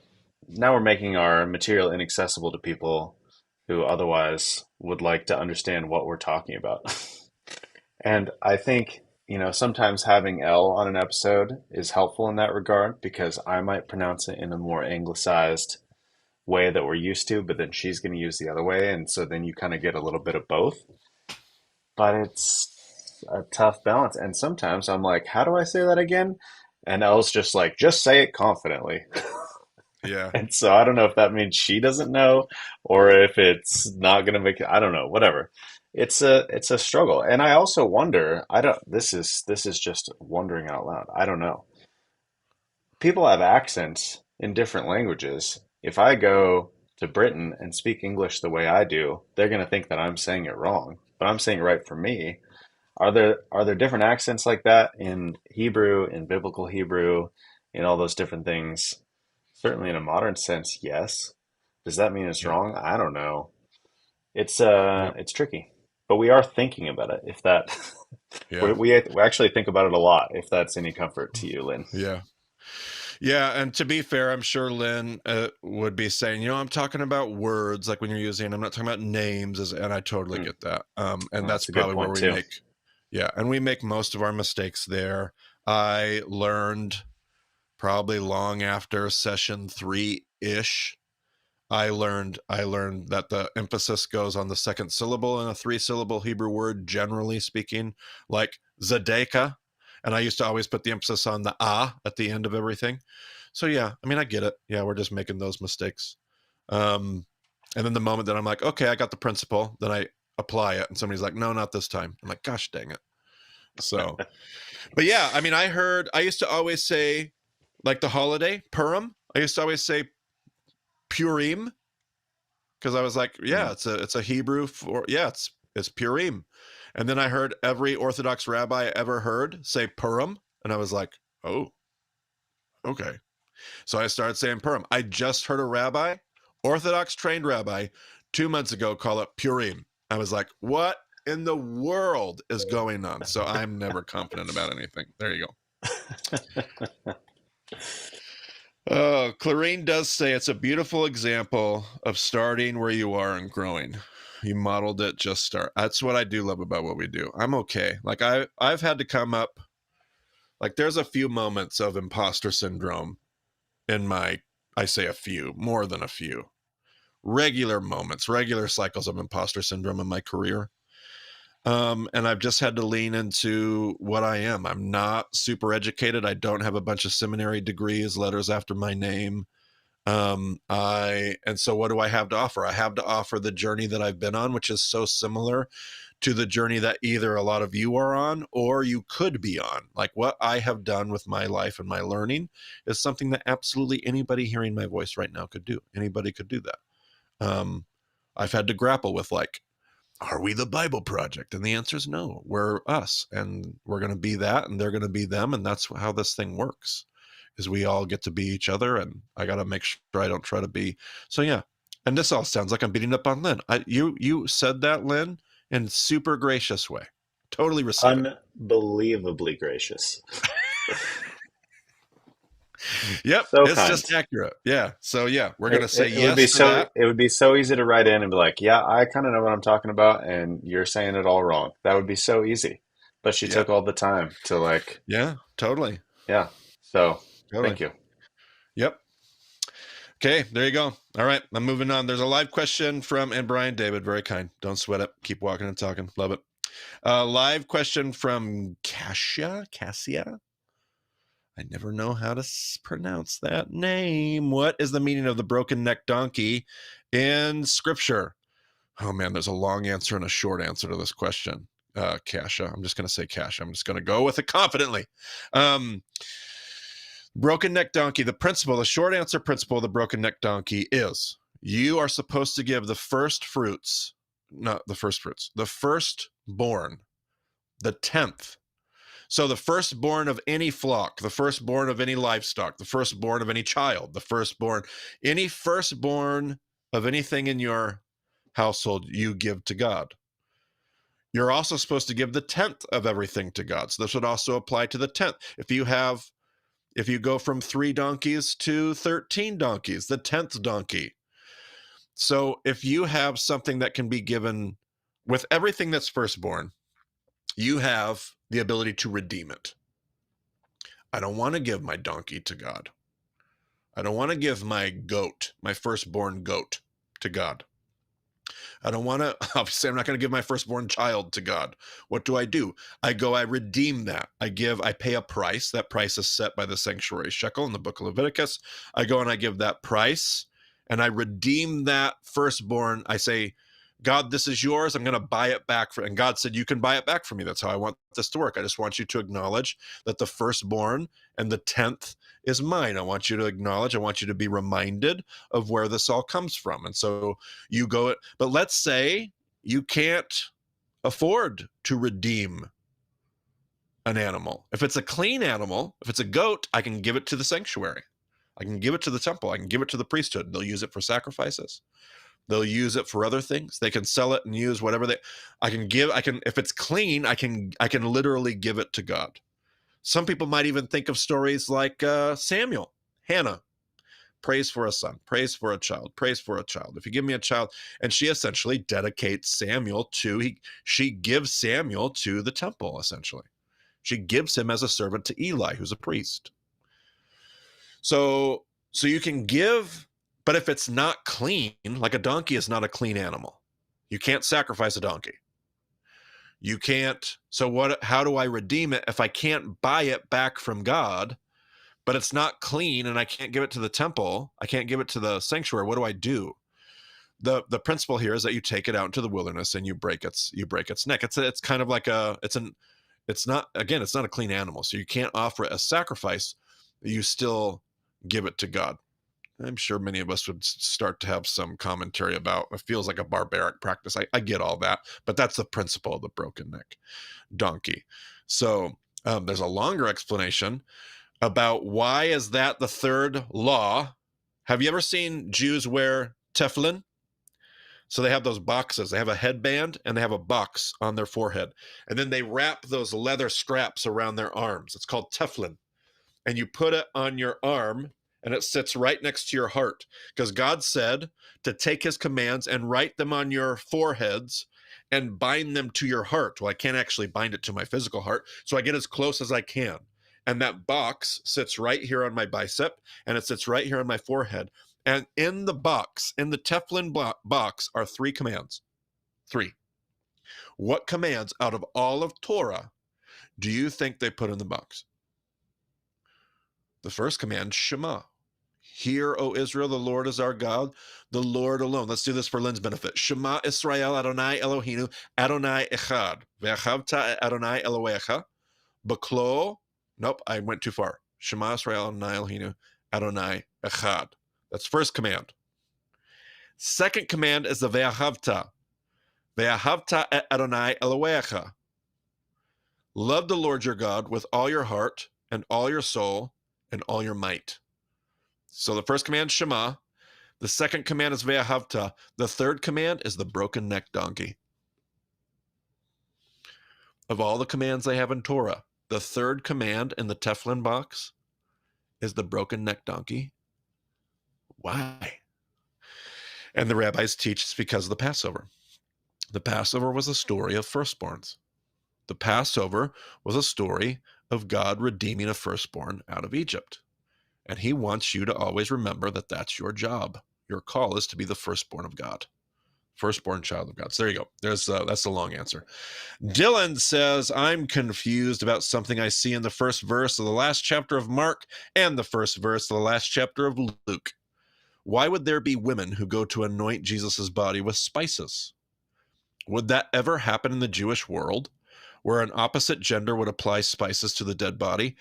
now we're making our material inaccessible to people who otherwise would like to understand what we're talking about. And I think, sometimes having L on an episode is helpful in that regard because I might pronounce it in a more anglicized way that we're used to, but then she's going to use the other way. And so then you kind of get a little bit of both. But it's a tough balance. And sometimes I'm like, how do I say that again? And Elle's just like, just say it confidently. Yeah. And so I don't know if that means she doesn't know or if it's not going to make it, I don't know, whatever. It's a struggle. And I also wonder, I don't this is just wondering out loud. I don't know. People have accents in different languages. If I go to Britain and speak English the way I do, they're going to think that I'm saying it wrong, but I'm saying it right for me. Are there different accents like that in Hebrew, in biblical Hebrew, in all those different things? Certainly in a modern sense, yes. Does that mean it's Yep. wrong? I don't know. It's Yep. it's tricky, but we are thinking about it. If that we Yeah. we actually think about it a lot. If that's any comfort to you, Lynn. Yeah. Yeah. And to be fair, I'm sure Lynn would be saying, I'm talking about words like when you're using, I'm not talking about names, and I totally Hmm. get that. And Well, that's that's a good probably where point we too. make, yeah. And we make most of our mistakes there. I learned probably long after session 3-ish. I learned that the emphasis goes on the second syllable in a 3-syllable Hebrew word, generally speaking, like Zedekah. And I used to always put the emphasis on the ah at the end of everything. So yeah, I mean, I get it. Yeah, we're just making those mistakes. Um, and then the moment that I'm like, okay, I got the principle, then I apply it, and somebody's like, no, not this time. I'm like, gosh dang it. So, but yeah, I mean, I used to always say, like the holiday Purim. I used to always say Purim because I was like, Hmm. yeah, it's a Hebrew for, yeah, it's Purim. And then I heard every Orthodox rabbi I ever heard say Purim, and I was like, oh, okay. So I started saying Purim. I just heard a rabbi, Orthodox trained rabbi, 2 months ago call it Purim. I was like, what in the world is going on? So I'm never confident about anything. There you go. Clarine does say it's a beautiful example of starting where you are and growing. You modeled it, just start. That's what I do love about what we do. I'm okay. Like I've had to come up, like there's a few moments of imposter syndrome in my, I say a few, more than a few, regular moments, regular cycles of imposter syndrome in my career. And I've just had to lean into what I am. I'm not super educated. I don't have a bunch of seminary degrees, letters after my name. And so what do I have to offer? I have to offer the journey that I've been on, which is so similar to the journey that either a lot of you are on or you could be on. Like what I have done with my life and my learning is something that absolutely anybody hearing my voice right now could do. Anybody could do that. Um, I've had to grapple with like, are we the Bible Project? And the answer is no. We're us, and we're going to be that, and they're going to be them, and that's how this thing works. is we all get to be each other, and I got to make sure I don't try to be. So yeah, and this all sounds like I'm beating up on Lynn. You said that, Lynn, in super gracious way. Totally receive it. Unbelievably gracious. Yep, So it's kind. just accurate. Yeah. So yeah, we're gonna say It would be yes to that. it would be so easy to write in and be like, yeah, I kind of know what I'm talking about, and you're saying it all wrong. That would be so easy. But she Yep. took all the time to like, Yeah. Totally. yeah. So Totally. thank you. Yep. Okay, there you go. All right, I'm moving on. There's a live question from and Brian David, very kind. Don't sweat it. Keep walking and talking. Love it. Live question from Cassia. I never know how to pronounce that name. What is the meaning of the broken neck donkey in Scripture? Oh man, there's a long answer and a short answer to this question. Cassia. I'm just going to say Cassia. I'm just going to go with it confidently. Broken neck donkey, the principle, the short answer principle of the broken neck donkey is you are supposed to give the first fruits, not the first fruits, the firstborn, the 10th. So the firstborn of any flock, the firstborn of any livestock, the firstborn of any child, the firstborn, any firstborn of anything in your household you give to God. You're also supposed to give the 10th of everything to God. So this would also apply to the 10th. If you go from 3 donkeys to 13 donkeys, the 10th donkey. So if you have something that can be given with everything that's firstborn, you have the ability to redeem it. I don't want to give my donkey to God. I don't want to give my goat, my firstborn goat, to God. I don't want to, obviously, I'm not going to give my firstborn child to God. What do? I redeem that. I pay a price. That price is set by the sanctuary shekel in the book of Leviticus. I go and I give that price and I redeem that firstborn. I say, God, this is yours. I'm going to buy it back. And God said, you can buy it back for me. That's how I want this to work. I just want you to acknowledge that the firstborn and the 10th is mine. I want you to be reminded of where this all comes from. And so you go, but let's say you can't afford to redeem an animal. If it's a clean animal, if it's a goat, I can give it to the sanctuary. I can give it to the temple. I can give it to the priesthood. They'll use it for sacrifices. They'll use it for other things. They can sell it and use whatever if it's clean, I can literally give it to God. Some people might even think of stories like Samuel, Hannah, prays for a son, prays for a child, prays for a child. If you give me a child, and she essentially dedicates she gives Samuel to the temple, essentially. She gives him as a servant to Eli, who's a priest. So you can give, but if it's not clean, like a donkey is not a clean animal. You can't sacrifice a donkey. You can't. So how do I redeem it if I can't buy it back from God, but it's not clean and I can't give it to the temple? I can't give it to the sanctuary. What do I do? The principle here is that you take it out into the wilderness and you break its neck. It's kind of like it's not a clean animal. So you can't offer it as sacrifice. You still give it to God. I'm sure many of us would start to have some commentary about it feels like a barbaric practice. I get all that, but that's the principle of the broken neck donkey. So there's a longer explanation about why is that the third law. Have you ever seen Jews wear tefillin? So they have those boxes. They have a headband and they have a box on their forehead. And then they wrap those leather straps around their arms. It's called tefillin. And you put it on your arm and it sits right next to your heart because God said to take his commands and write them on your foreheads and bind them to your heart. Well, I can't actually bind it to my physical heart, so I get as close as I can. And that box sits right here on my bicep and it sits right here on my forehead. And in the box, in the Teflon box, are 3 commands. 3. What commands out of all of Torah do you think they put in the box? The first command, Shema. Hear, O Israel, the Lord is our God, the Lord alone. Let's do this for Lynn's benefit. Shema Israel Adonai Eloheinu, Adonai Echad. Ve'achavta Adonai Elohecha. B'klo. Nope, I went too far. Shema Israel Adonai Eloheinu, Adonai Echad. That's first command. Second command is the Ve'achavta. Ve'achavta Adonai Elohecha. Love the Lord your God with all your heart and all your soul and all your might. So the first command, Shema. The second command is Ve'ahavta. The third command is the broken neck donkey. Of all the commands they have in Torah, the third command in the Teflon box is the broken neck donkey. Why? And the rabbis teach it's because of the Passover. The Passover was a story of firstborns. The Passover was a story of God redeeming a firstborn out of Egypt. And he wants you to always remember that that's your job. Your call is to be the firstborn of God. Firstborn child of God. So there you go. That's the long answer. Dylan says, I'm confused about something I see in the first verse of the last chapter of Mark and the first verse of the last chapter of Luke. Why would there be women who go to anoint Jesus' body with spices? Would that ever happen in the Jewish world, where an opposite gender would apply spices to the dead body?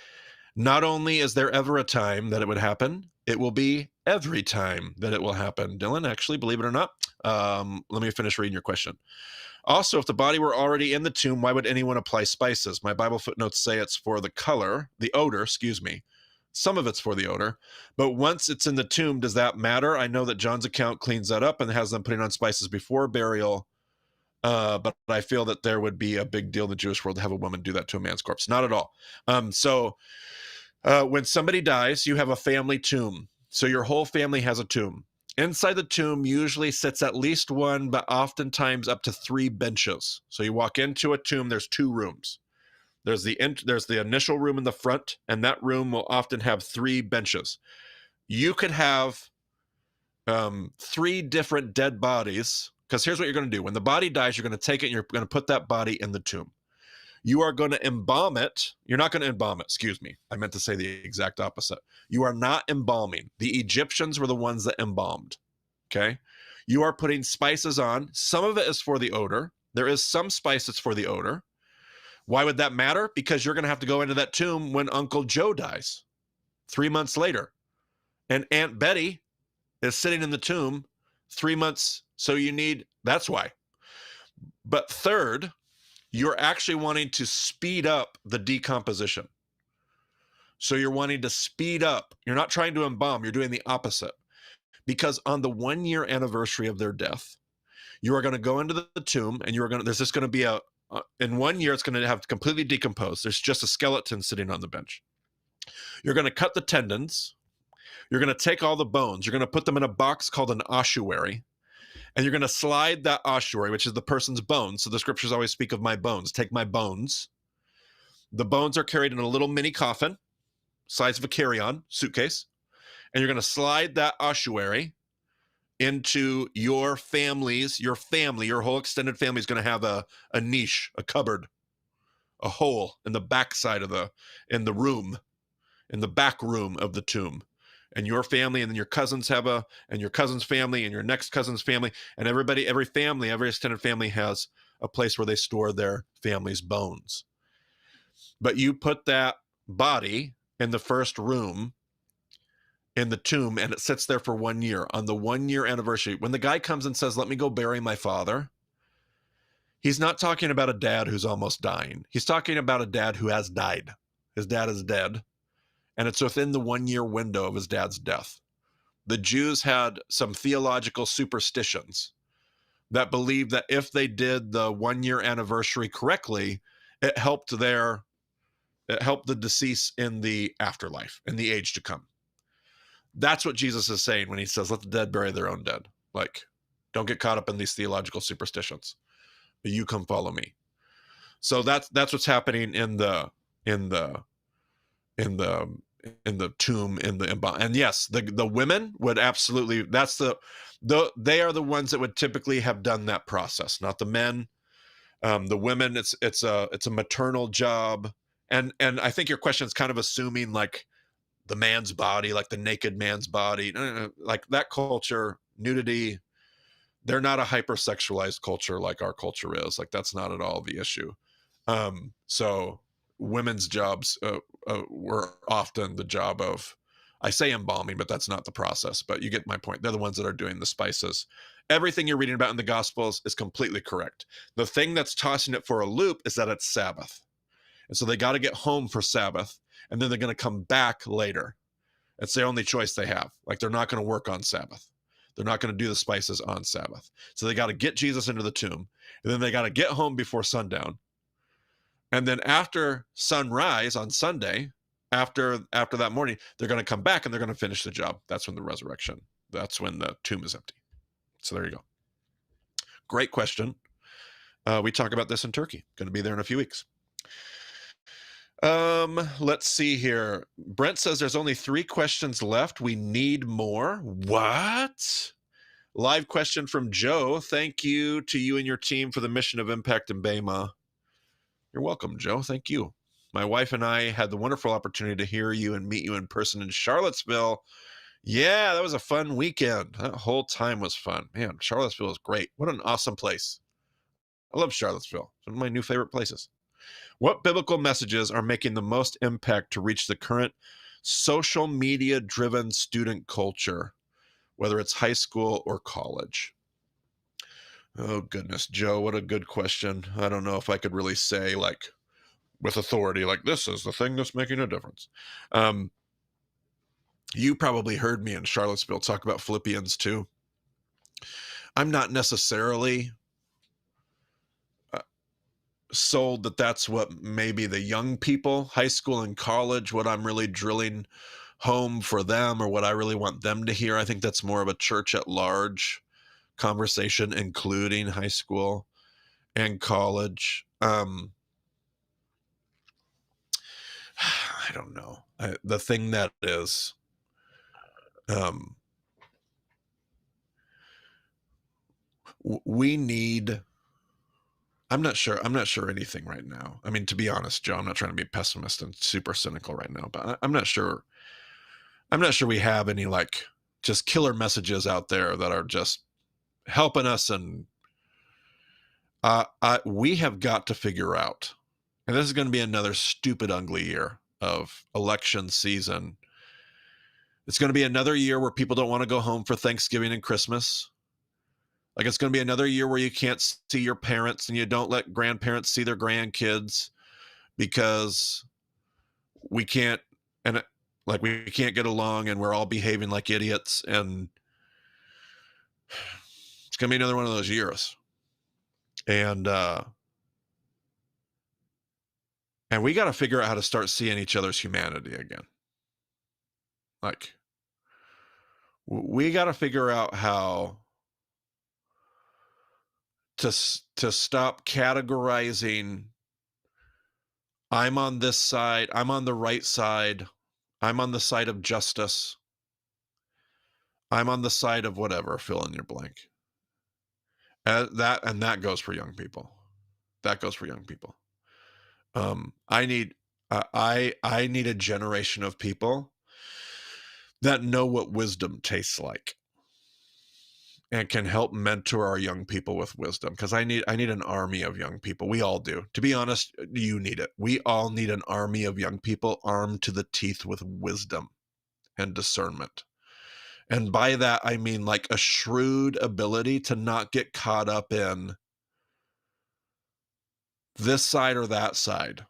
Not only is there ever a time that it would happen, it will be every time that it will happen. Dylan, actually, believe it or not. Let me finish reading your question. Also, if the body were already in the tomb, why would anyone apply spices? My Bible footnotes say it's for the color, the odor, excuse me. Some of it's for the odor. But once it's in the tomb, does that matter? I know that John's account cleans that up and has them putting on spices before burial. But I feel that there would be a big deal in the Jewish world to have a woman do that to a man's corpse. Not at all. When somebody dies, you have a family tomb. So your whole family has a tomb. Inside the tomb usually sits at least one, but oftentimes up to 3 benches. So you walk into a tomb, there's 2 rooms. There's the initial room in the front, and that room will often have 3 benches. You could have 3 different dead bodies, because here's what you're going to do. When the body dies, you're going to take it and you're going to put that body in the tomb. You are going to embalm it. You're not going to embalm it. Excuse me. I meant to say the exact opposite. You are not embalming. The Egyptians were the ones that embalmed. Okay. You are putting spices on. Some of it is for the odor. There is some spices for the odor. Why would that matter? Because you're going to have to go into that tomb when Uncle Joe dies 3 months later. And Aunt Betty is sitting in the tomb 3 months. So that's why. But third, you're actually wanting to speed up the decomposition. So you're wanting to speed up. You're not trying to embalm. You're doing the opposite. Because on the 1-year anniversary of their death, you are going to go into the tomb and there's just going to be in 1 year, it's going to have to completely decompose. There's just a skeleton sitting on the bench. You're going to cut the tendons. You're going to take all the bones. You're going to put them in a box called an ossuary. And you're going to slide that ossuary, which is the person's bones. So the scriptures always speak of my bones. Take my bones. The bones are carried in a little mini coffin, size of a carry-on suitcase. And you're going to slide that ossuary into your whole extended family is going to have a niche, a cupboard, a hole in the backside in the back room of the tomb. And your family, and then your cousins and your cousin's family, and your next cousin's family, and every extended family has a place where they store their family's bones. But you put that body in the first room in the tomb, and it sits there for 1 year. On the 1-year anniversary, when the guy comes and says, "Let me go bury my father," he's not talking about a dad who's almost dying. He's talking about a dad who has died. His dad is dead. And it's within the 1-year window of his dad's death. The Jews had some theological superstitions that believed that if they did the 1-year anniversary correctly, it helped the deceased in the afterlife, in the age to come. That's what Jesus is saying when he says, let the dead bury their own dead. Like, don't get caught up in these theological superstitions. But you come follow me. So that's what's happening in the tomb, and yes, the women would absolutely, they are the ones that would typically have done that process, not the men. The women, it's a maternal job. And I think your question is kind of assuming like the man's body, like the naked man's body, like that culture, nudity, they're not a hypersexualized culture like our culture is. Like that's not at all the issue. So women's jobs were often the job of, I say embalming, but that's not the process, but you get my point. They're the ones that are doing the spices. Everything you're reading about in the Gospels is completely correct. The thing that's tossing it for a loop is that it's Sabbath. And so they got to get home for Sabbath, and then they're going to come back later. It's the only choice they have. Like, they're not going to work on Sabbath. They're not going to do the spices on Sabbath. So they got to get Jesus into the tomb, and then they got to get home before sundown. And then after sunrise on Sunday, after that morning, they're going to come back and they're going to finish the job. That's when the resurrection, that's when the tomb is empty. So there you go. Great question. We talk about this in Turkey. Going to be there in a few weeks. Let's see here. Brent says there's only 3 questions left. We need more. What? Live question from Joe. Thank you to you and your team for the mission of impact in Bema. You're welcome, Joe. Thank you. My wife and I had the wonderful opportunity to hear you and meet you in person in Charlottesville. Yeah, that was a fun weekend. That whole time was fun. Man, Charlottesville is great. What an awesome place. I love Charlottesville. It's one of my new favorite places. What biblical messages are making the most impact to reach the current social media-driven student culture, whether it's high school or college? Oh, goodness, Joe, what a good question. I don't know if I could really say, like, with authority, like, this is the thing that's making a difference. You probably heard me in Charlottesville talk about Philippians 2. I'm not necessarily sold that that's what maybe the young people, high school and college, what I'm really drilling home for them or what I really want them to hear. I think that's more of a church at large conversation, including high school and college. I don't know. The thing that is, we need, I'm not sure anything right now. I mean, to be honest, Joe, I'm not trying to be pessimist and super cynical right now, but I'm not sure we have any like just killer messages out there that are just helping us. And we have got to figure out, and this is going to be another stupid, ugly year of election season. It's going to be another year where people don't want to go home for Thanksgiving and Christmas. Like, it's going to be another year where you can't see your parents and you don't let grandparents see their grandkids because we can't, and like, we can't get along and we're all behaving like idiots. And it's going to be another one of those years. And we got to figure out how to start seeing each other's humanity again. Like, we got to figure out how to stop categorizing. I'm on this side. I'm on the right side. I'm on the side of justice. I'm on the side of whatever, fill in your blank. That goes for young people. That goes for young people. I need a generation of people that know what wisdom tastes like and can help mentor our young people with wisdom. Because I need an army of young people. We all do. To be honest, you need it. We all need an army of young people armed to the teeth with wisdom and discernment. And by that, I mean like a shrewd ability to not get caught up in this side or that side.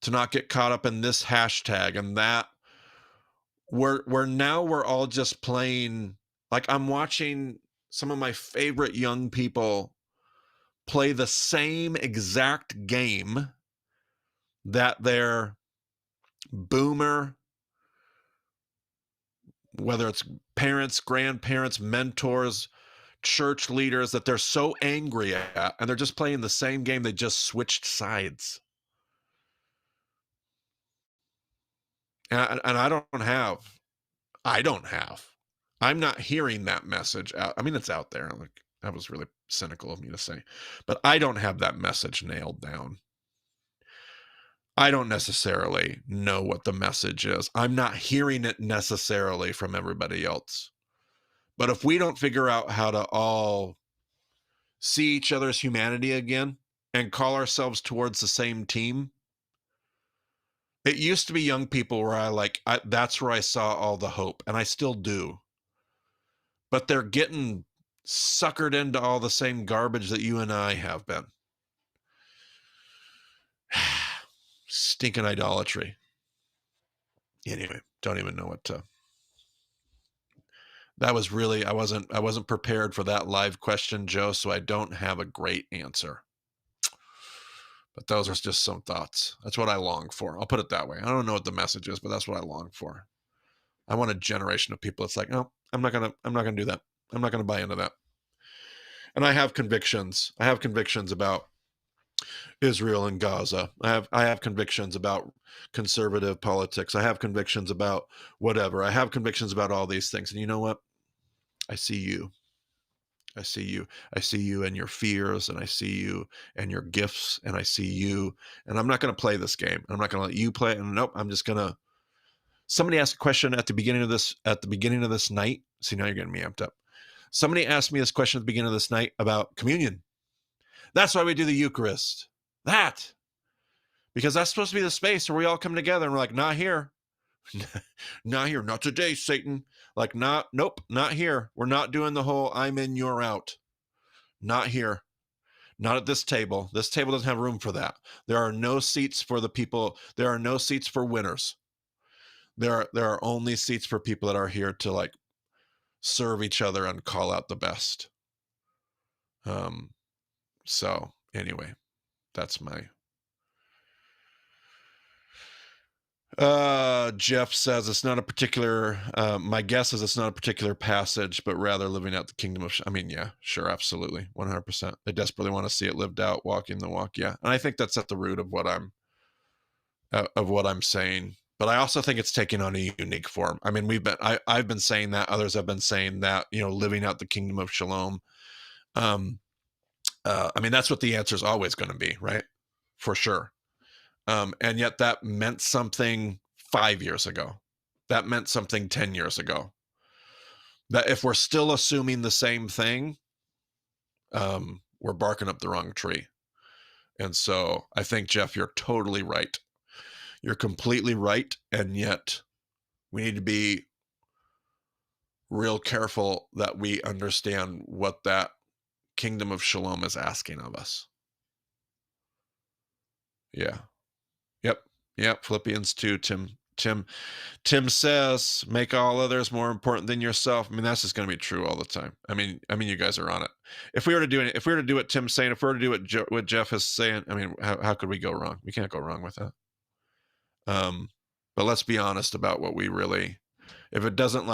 To not get caught up in this hashtag and that. We're all just playing. Like, I'm watching some of my favorite young people play the same exact game that their boomer, whether it's parents, grandparents, mentors, church leaders, that they're so angry at, and they're just playing the same game. They just switched sides. And I don't have. I'm not hearing that message out. I mean, it's out there. Like, that was really cynical of me to say, but I don't have that message nailed down. I don't necessarily know what the message is. I'm not hearing it necessarily from everybody else. But if we don't figure out how to all see each other's humanity again and call ourselves towards the same team. It used to be young people where that's where I saw all the hope, and I still do. But they're getting suckered into all the same garbage that you and I have been. Stinking idolatry. Anyway, don't even know what to. That was really, I wasn't prepared for that live question, Joe, so I don't have a great answer. But those are just some thoughts. That's what I long for. I'll put it that way. I don't know what the message is, but that's what I long for. I want a generation of people. It's like, no, I'm not gonna do that. I'm not gonna buy into that. And I have convictions. I have convictions about Israel and Gaza. I have convictions about conservative politics. I have convictions about whatever. I have convictions about all these things. And you know what? I see you. I see you. I see you and your fears, and I see you and your gifts, and I see you. And I'm not going to play this game. I'm not going to let you play it. And nope, I'm just going to. Somebody asked a question at the beginning of this night. See, now you're getting me amped up. Somebody asked me this question at the beginning of this night about communion. That's why we do the Eucharist. Because that's supposed to be the space where we all come together, and we're like, not here. Not here. Not today, Satan. Like, nope, not here. We're not doing the whole I'm in, you're out. Not here. Not at this table. This table doesn't have room for that. There are no seats for the people. There are no seats for winners. There are only seats for people that are here to like serve each other and call out the best. So anyway, that's my. Jeff says it's not a particular. My guess is it's not a particular passage, but rather living out the kingdom of. I mean, yeah, sure, absolutely, 100%. They desperately want to see it lived out, walking the walk. Yeah, and I think that's at the root of what I'm saying. But I also think it's taking on a unique form. I mean, I've been saying that. Others have been saying that. Living out the kingdom of shalom. I mean, that's what the answer is always going to be, right? For sure. And yet that meant something 5 years ago. That meant something 10 years ago. That if we're still assuming the same thing, we're barking up the wrong tree. And so I think, Jeff, you're totally right. You're completely right. And yet we need to be real careful that we understand what that kingdom of shalom is asking of us. Yeah. Yep. Philippians 2, Tim says, make all others more important than yourself. I mean, that's just going to be true all the time. I mean, you guys are on it. If we were to do what Tim's saying, if we were to do what Jeff is saying, I mean, how could we go wrong? We can't go wrong with that. But let's be honest about what we really, if it doesn't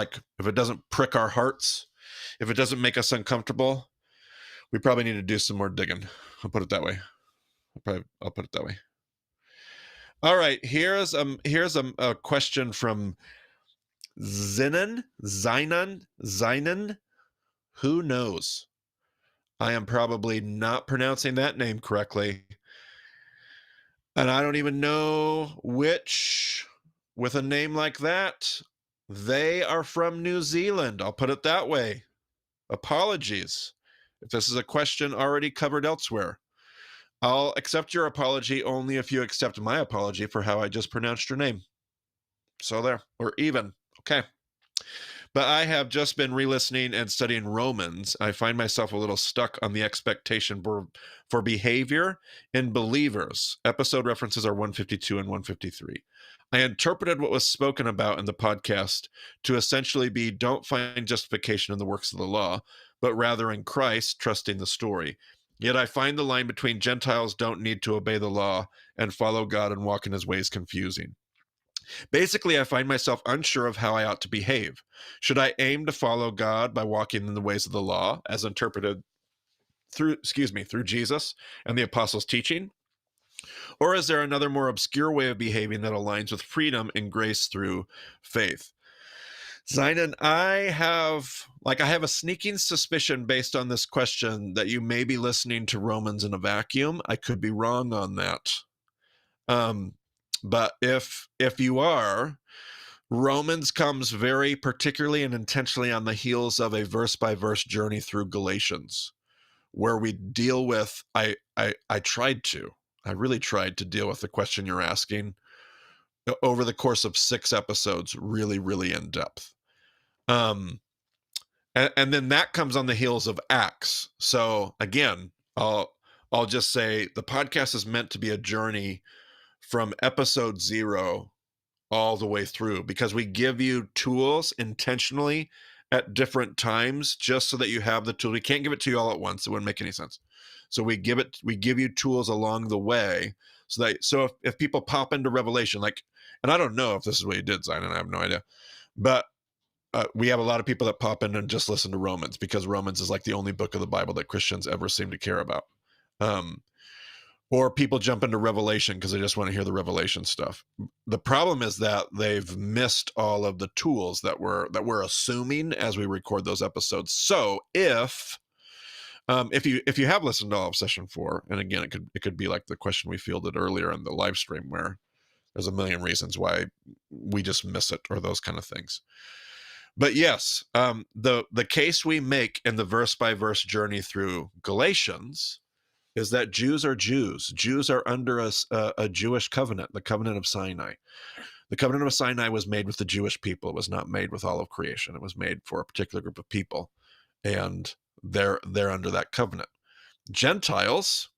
prick our hearts, if it doesn't make us uncomfortable, we probably need to do some more digging. I'll put it that way. I'll put it that way. All right, here's a question from Zinan. Who knows? I am probably not pronouncing that name correctly. And I don't even know which, with a name like that, they are from New Zealand. I'll put it that way. Apologies if this is a question already covered elsewhere. I'll accept your apology only if you accept my apology for how I just pronounced your name. So there, we're even. Okay. But I have just been re-listening and studying Romans. I find myself a little stuck on the expectation for behavior in believers. Episode references are 152 and 153. I interpreted what was spoken about in the podcast to essentially be don't find justification in the works of the law, but rather in Christ, trusting the story. Yet I find the line between Gentiles don't need to obey the law and follow God and walk in his ways confusing. Basically, I find myself unsure of how I ought to behave. Should I aim to follow God by walking in the ways of the law, as interpreted through Jesus and the apostles' teaching? Or is there another more obscure way of behaving that aligns with freedom and grace through faith? Zinan, I have a sneaking suspicion based on this question that you may be listening to Romans in a vacuum. I could be wrong on that. But if you are, Romans comes very particularly and intentionally on the heels of a verse-by-verse journey through Galatians, where we deal with, I really tried to deal with the question you're asking over the course of 6 episodes, really, really in depth. And then that comes on the heels of Acts. So again, I'll just say the podcast is meant to be a journey from episode 0 all the way through, because we give you tools intentionally at different times just so that you have the tool. We can't give it to you all at once. It wouldn't make any sense. So we give you tools along the way so if people pop into Revelation, like, and I don't know if this is what you did, Zion, I have no idea, but we have a lot of people that pop in and just listen to Romans because Romans is like the only book of the Bible that Christians ever seem to care about. Or people jump into Revelation because they just want to hear the Revelation stuff. The problem is that they've missed all of the tools that we're assuming as we record those episodes. So if you have listened to all of session 4, and again, it could be like the question we fielded earlier in the live stream where there's a million reasons why we just miss it or those kind of things. But yes, the case we make in the verse by verse journey through Galatians is that Jews are Jews. Jews are under a Jewish covenant, the covenant of Sinai. The covenant of Sinai was made with the Jewish people. It was not made with all of creation. It was made for a particular group of people, and they're under that covenant. Gentiles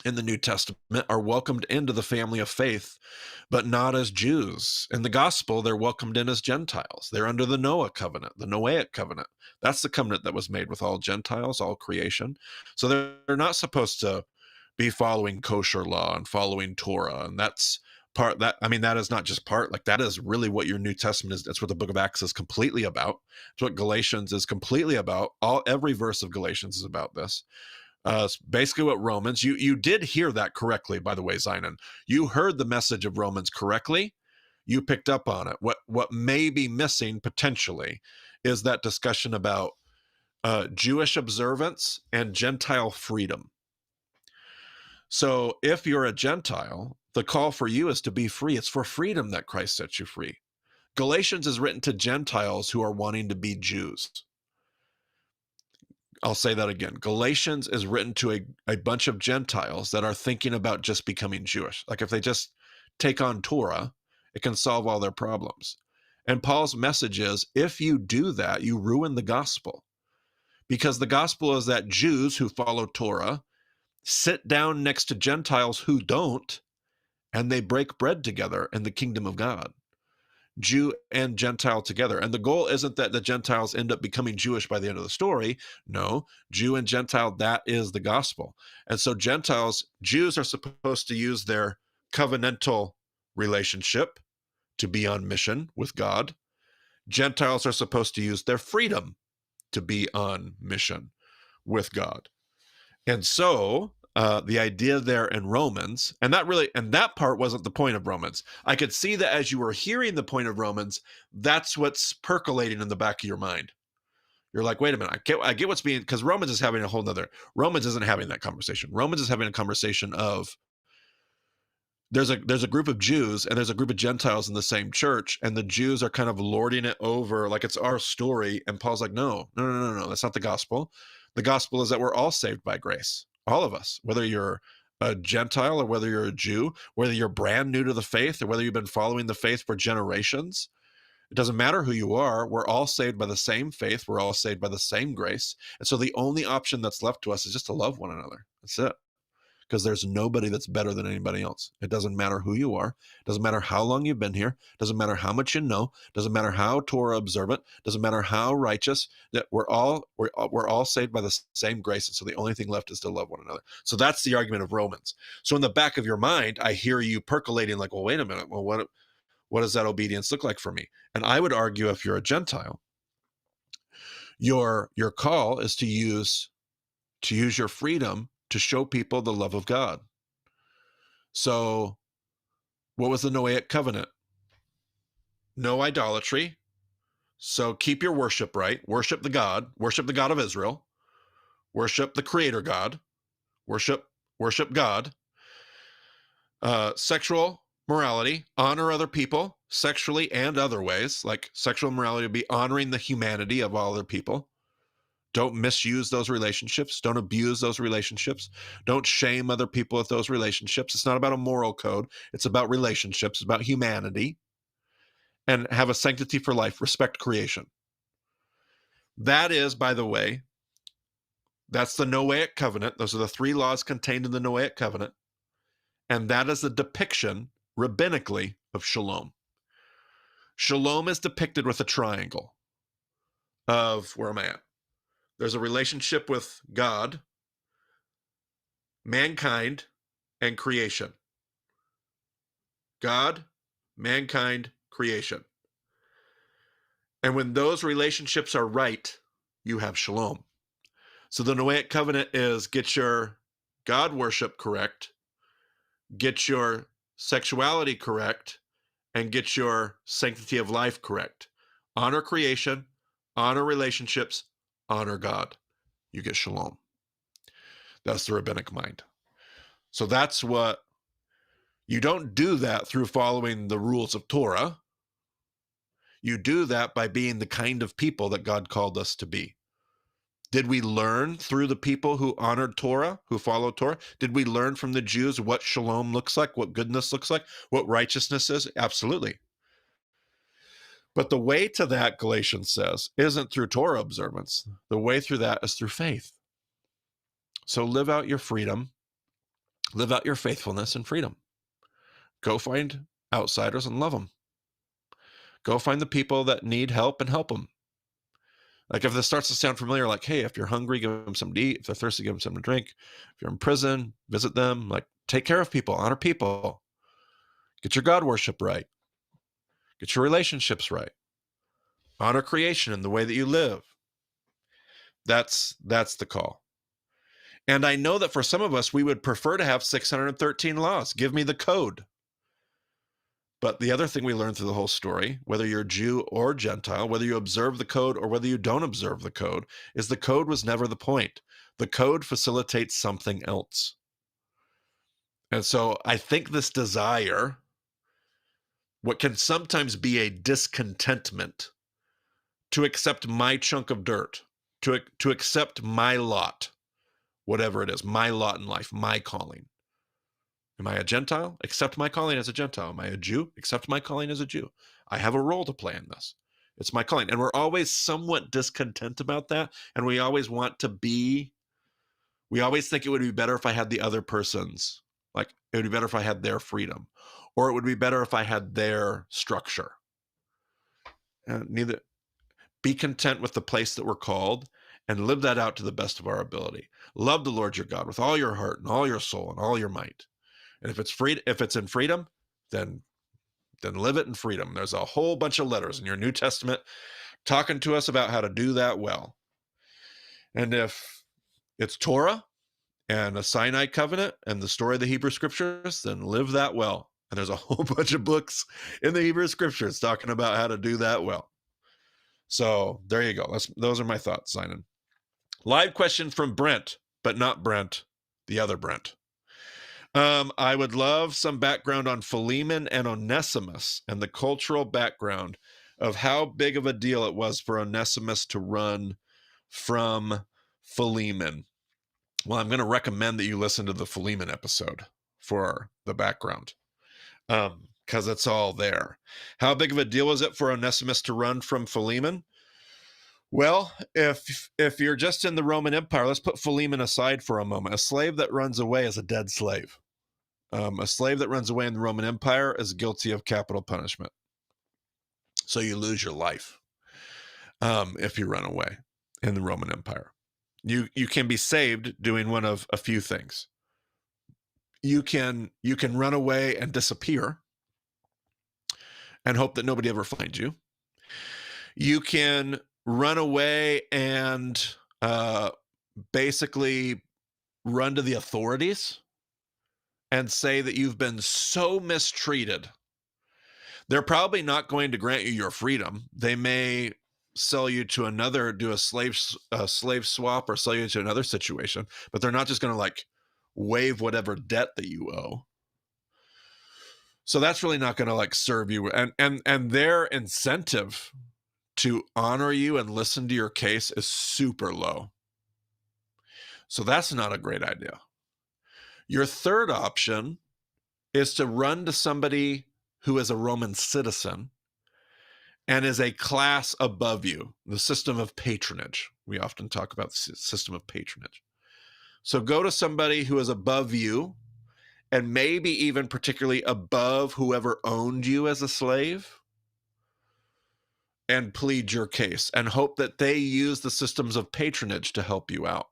in the New Testament are welcomed into the family of faith, but not as Jews. In the gospel, they're welcomed in as Gentiles. They're under the Noah covenant, the Noahic covenant. That's the covenant that was made with all Gentiles, all creation. So they're not supposed to be following kosher law and following Torah. And that's part that, I mean, that is not just part, like that is really what your New Testament is. That's what the book of Acts is completely about. It's what Galatians is completely about. Every verse of Galatians is about this. Basically what Romans, you did hear that correctly, by the way, Zion. You heard the message of Romans correctly. You picked up on it. What may be missing potentially is that discussion about Jewish observance and Gentile freedom. So if you're a Gentile, the call for you is to be free. It's for freedom that Christ sets you free. Galatians is written to Gentiles who are wanting to be Jews. I'll say that again. Galatians is written to a bunch of Gentiles that are thinking about just becoming Jewish. Like if they just take on Torah, it can solve all their problems. And Paul's message is, if you do that, you ruin the gospel. Because the gospel is that Jews who follow Torah sit down next to Gentiles who don't, and they break bread together in the kingdom of God. Jew and Gentile together. And the goal isn't that the Gentiles end up becoming Jewish by the end of the story. No, Jew and Gentile, that is the gospel. And so Jews are supposed to use their covenantal relationship to be on mission with God. Gentiles are supposed to use their freedom to be on mission with God. And so the idea there in Romans, and that part wasn't the point of Romans. I could see that as you were hearing the point of Romans, that's what's percolating in the back of your mind. You're like, wait a minute, I get what's being, because Romans isn't having that conversation. Romans is having a conversation of there's a group of Jews and there's a group of Gentiles in the same church, and the Jews are kind of lording it over like it's our story. And Paul's like, no, that's not the gospel. The gospel is that we're all saved by grace. All of us, whether you're a Gentile or whether you're a Jew, whether you're brand new to the faith or whether you've been following the faith for generations, it doesn't matter who you are. We're all saved by the same faith. We're all saved by the same grace. And so the only option that's left to us is just to love one another. That's it. Because there's nobody that's better than anybody else. It doesn't matter who you are. It doesn't matter how long you've been here. It doesn't matter how much you know. It doesn't matter how Torah observant. It doesn't matter how righteous. That we're all saved by the same grace. And so the only thing left is to love one another. So that's the argument of Romans. So in the back of your mind, I hear you percolating like, well, wait a minute. Well, what does that obedience look like for me? And I would argue if you're a Gentile, your call is to use your freedom to show people the love of God. So what was the Noahic covenant? No idolatry. So keep your worship right. Worship the God of Israel. Worship the Creator God. Worship God. Sexual morality, honor other people sexually and other ways. Like sexual morality would be honoring the humanity of all other people. Don't misuse those relationships. Don't abuse those relationships. Don't shame other people with those relationships. It's not about a moral code. It's about relationships. It's about humanity. And have a sanctity for life. Respect creation. That is, by the way, that's the Noahic covenant. Those are the 3 laws contained in the Noahic covenant. And that is the depiction, rabbinically, of shalom. Shalom is depicted with a triangle of, where am I at? There's a relationship with God, mankind, and creation. God, mankind, creation. And when those relationships are right, you have shalom. So the Noahic covenant is get your God worship correct, get your sexuality correct, and get your sanctity of life correct. Honor creation, honor relationships, honor God. You get shalom. That's the rabbinic mind. So that's what, you don't do that through following the rules of Torah. You do that by being the kind of people that God called us to be. Did we learn through the people who honored Torah, who followed Torah? Did we learn from the Jews what shalom looks like, what goodness looks like, what righteousness is? Absolutely. But the way to that, Galatians says, isn't through Torah observance. The way through that is through faith. So live out your freedom, live out your faithfulness and freedom. Go find outsiders and love them. Go find the people that need help and help them. Like if this starts to sound familiar, like, hey, if you're hungry, give them something to eat. If they're thirsty, give them something to drink. If you're in prison, visit them. Like, take care of people, honor people. Get your God worship right. Get your relationships right. Honor creation in the way that you live. That's the call. And I know that for some of us, we would prefer to have 613 laws. Give me the code. But the other thing we learned through the whole story, whether you're Jew or Gentile, whether you observe the code or whether you don't observe the code, is the code was never the point. The code facilitates something else. And so I think this desire, what can sometimes be a discontentment, to accept my chunk of dirt, to accept my lot, whatever it is, my lot in life, my calling. Am I a Gentile? Accept my calling as a Gentile. Am I a Jew? Accept my calling as a Jew. I have a role to play in this. It's my calling. And we're always somewhat discontent about that. And we always want to be, we always think it would be better if I had the other person's, like it would be better if I had their freedom, or it would be better if I had their structure. Neither. Be content with the place that we're called and live that out to the best of our ability. Love the Lord your God with all your heart and all your soul and all your might. And if it's in freedom, then live it in freedom. There's a whole bunch of letters in your New Testament talking to us about how to do that well. And if it's Torah and a Sinai covenant and the story of the Hebrew scriptures, then live that well. And there's a whole bunch of books in the Hebrew scriptures talking about how to do that well. So there you go. Those are my thoughts, Simon. Live question from Brent, but not Brent, the other Brent. I would love some background on Philemon and Onesimus and the cultural background of how big of a deal it was for Onesimus to run from Philemon. Well, I'm going to recommend that you listen to the Philemon episode for the background, because it's all there. How big of a deal was it for Onesimus to run from Philemon? Well, if you're just in the Roman Empire, let's put Philemon aside for a moment. A slave that runs away is a dead slave. A slave that runs away in the Roman Empire is guilty of capital punishment. So you lose your life if you run away in the Roman Empire. You can be saved doing one of a few things. You can run away and disappear and hope that nobody ever finds you. You can run away and basically run to the authorities and say that you've been so mistreated. They're probably not going to grant you your freedom. They may sell you to another, do a slave swap, or sell you to another situation, but they're not just going to like waive whatever debt that you owe. So that's really not going to like serve you. And their incentive to honor you and listen to your case is super low. So that's not a great idea. Your third option is to run to somebody who is a Roman citizen and is a class above you, the system of patronage. We often talk about the system of patronage. So go to somebody who is above you, and maybe even particularly above whoever owned you as a slave, and plead your case and hope that they use the systems of patronage to help you out.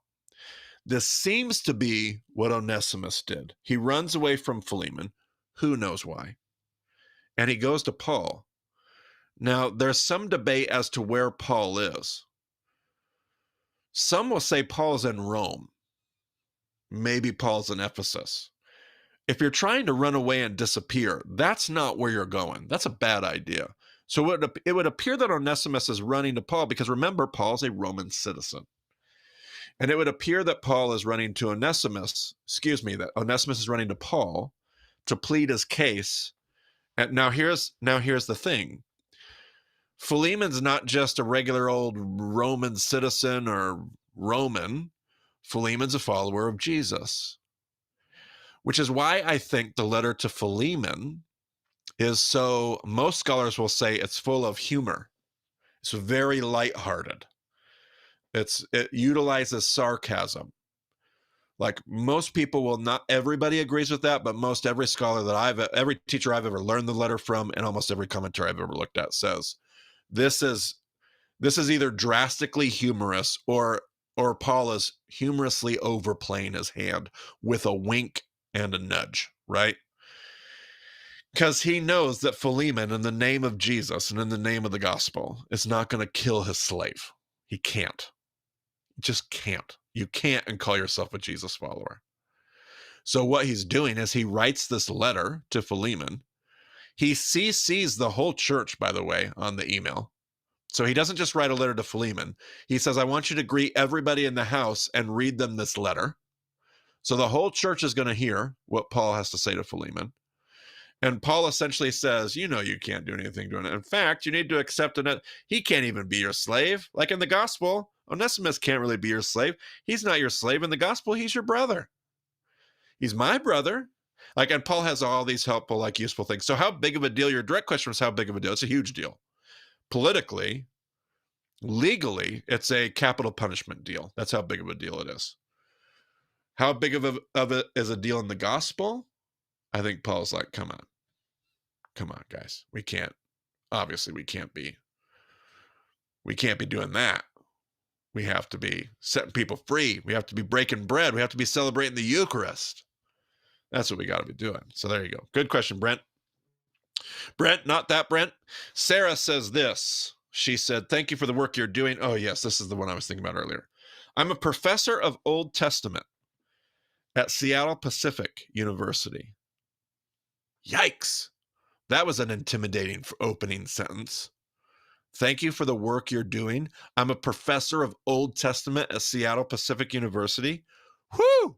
This seems to be what Onesimus did. He runs away from Philemon, who knows why, and he goes to Paul. Now, there's some debate as to where Paul is. Some will say Paul's in Rome. Maybe Paul's in Ephesus. If you're trying to run away and disappear, that's not where you're going. That's a bad idea. So it would appear that Onesimus is running to Paul because remember, Paul's a Roman citizen. And it would appear that Paul is running to Onesimus, that Onesimus is running to Paul to plead his case. And now here's the thing. Philemon's not just a regular old Roman citizen or Roman. Philemon's a follower of Jesus, which is why I think the letter to Philemon is so, most scholars will say it's full of humor. It's very lighthearted. It utilizes sarcasm. Like most people will not, everybody agrees with that, but every scholar that every teacher I've ever learned the letter from and almost every commentary I've ever looked at says, this is either drastically humorous or Paul is humorously overplaying his hand with a wink and a nudge, right? Because he knows that Philemon, in the name of Jesus and in the name of the gospel, is not going to kill his slave. He can't. He just can't. You can't and call yourself a Jesus follower. So what he's doing is he writes this letter to Philemon. He CCs the whole church, by the way, on the email. So he doesn't just write a letter to Philemon. He says, I want you to greet everybody in the house and read them this letter. So the whole church is going to hear what Paul has to say to Philemon. And Paul essentially says, you can't do anything to it. In fact, you need to accept it. He can't even be your slave. Like in the gospel, Onesimus can't really be your slave. He's not your slave. In the gospel, he's your brother. He's my brother. And Paul has all these helpful, useful things. So how big of a deal? Your direct question was how big of a deal? It's a huge deal. Politically, legally, it's a capital punishment deal. That's how big of a deal it is. How big of it is a deal in the gospel? I think Paul's like, come on, guys. We can't be doing that. We have to be setting people free. We have to be breaking bread. We have to be celebrating the Eucharist. That's what we got to be doing. So there you go. Good question, Brent. Brent, not that Brent. Sarah says this. She said, thank you for the work you're doing. Oh, yes, this is the one I was thinking about earlier. I'm a professor of Old Testament at Seattle Pacific University. Yikes. That was an intimidating opening sentence. Thank you for the work you're doing. I'm a professor of Old Testament at Seattle Pacific University. Whoo!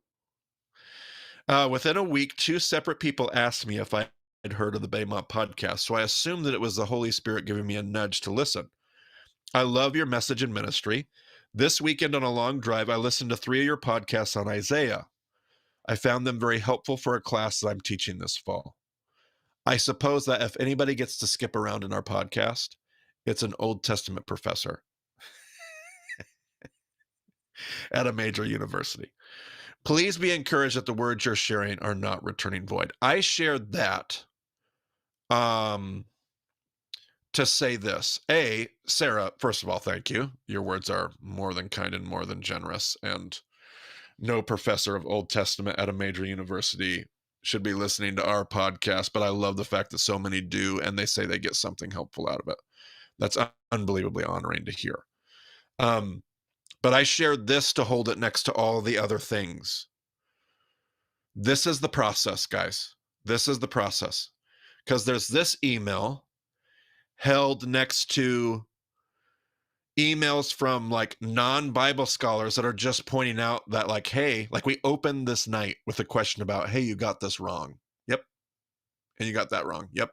Within a week, 2 separate people asked me if I had heard of the Baymont podcast, so I assumed that it was the Holy Spirit giving me a nudge to listen. I love your message and ministry. This weekend on a long drive, I listened to 3 of your podcasts on Isaiah. I found them very helpful for a class that I'm teaching this fall. I suppose that if anybody gets to skip around in our podcast, it's an Old Testament professor at a major university. Please be encouraged that the words you're sharing are not returning void. I shared that to say this. Sarah, first of all, thank you. Your words are more than kind and more than generous. And no professor of Old Testament at a major university should be listening to our podcast, but I love the fact that so many do, and they say they get something helpful out of it. That's unbelievably honoring to hear. But I shared this to hold it next to all the other things. This is the process, guys. This is the process. Because there's this email held next to emails from non-Bible scholars that are just pointing out that hey, we opened this night with a question about, hey, you got this wrong. Yep. And you got that wrong. Yep.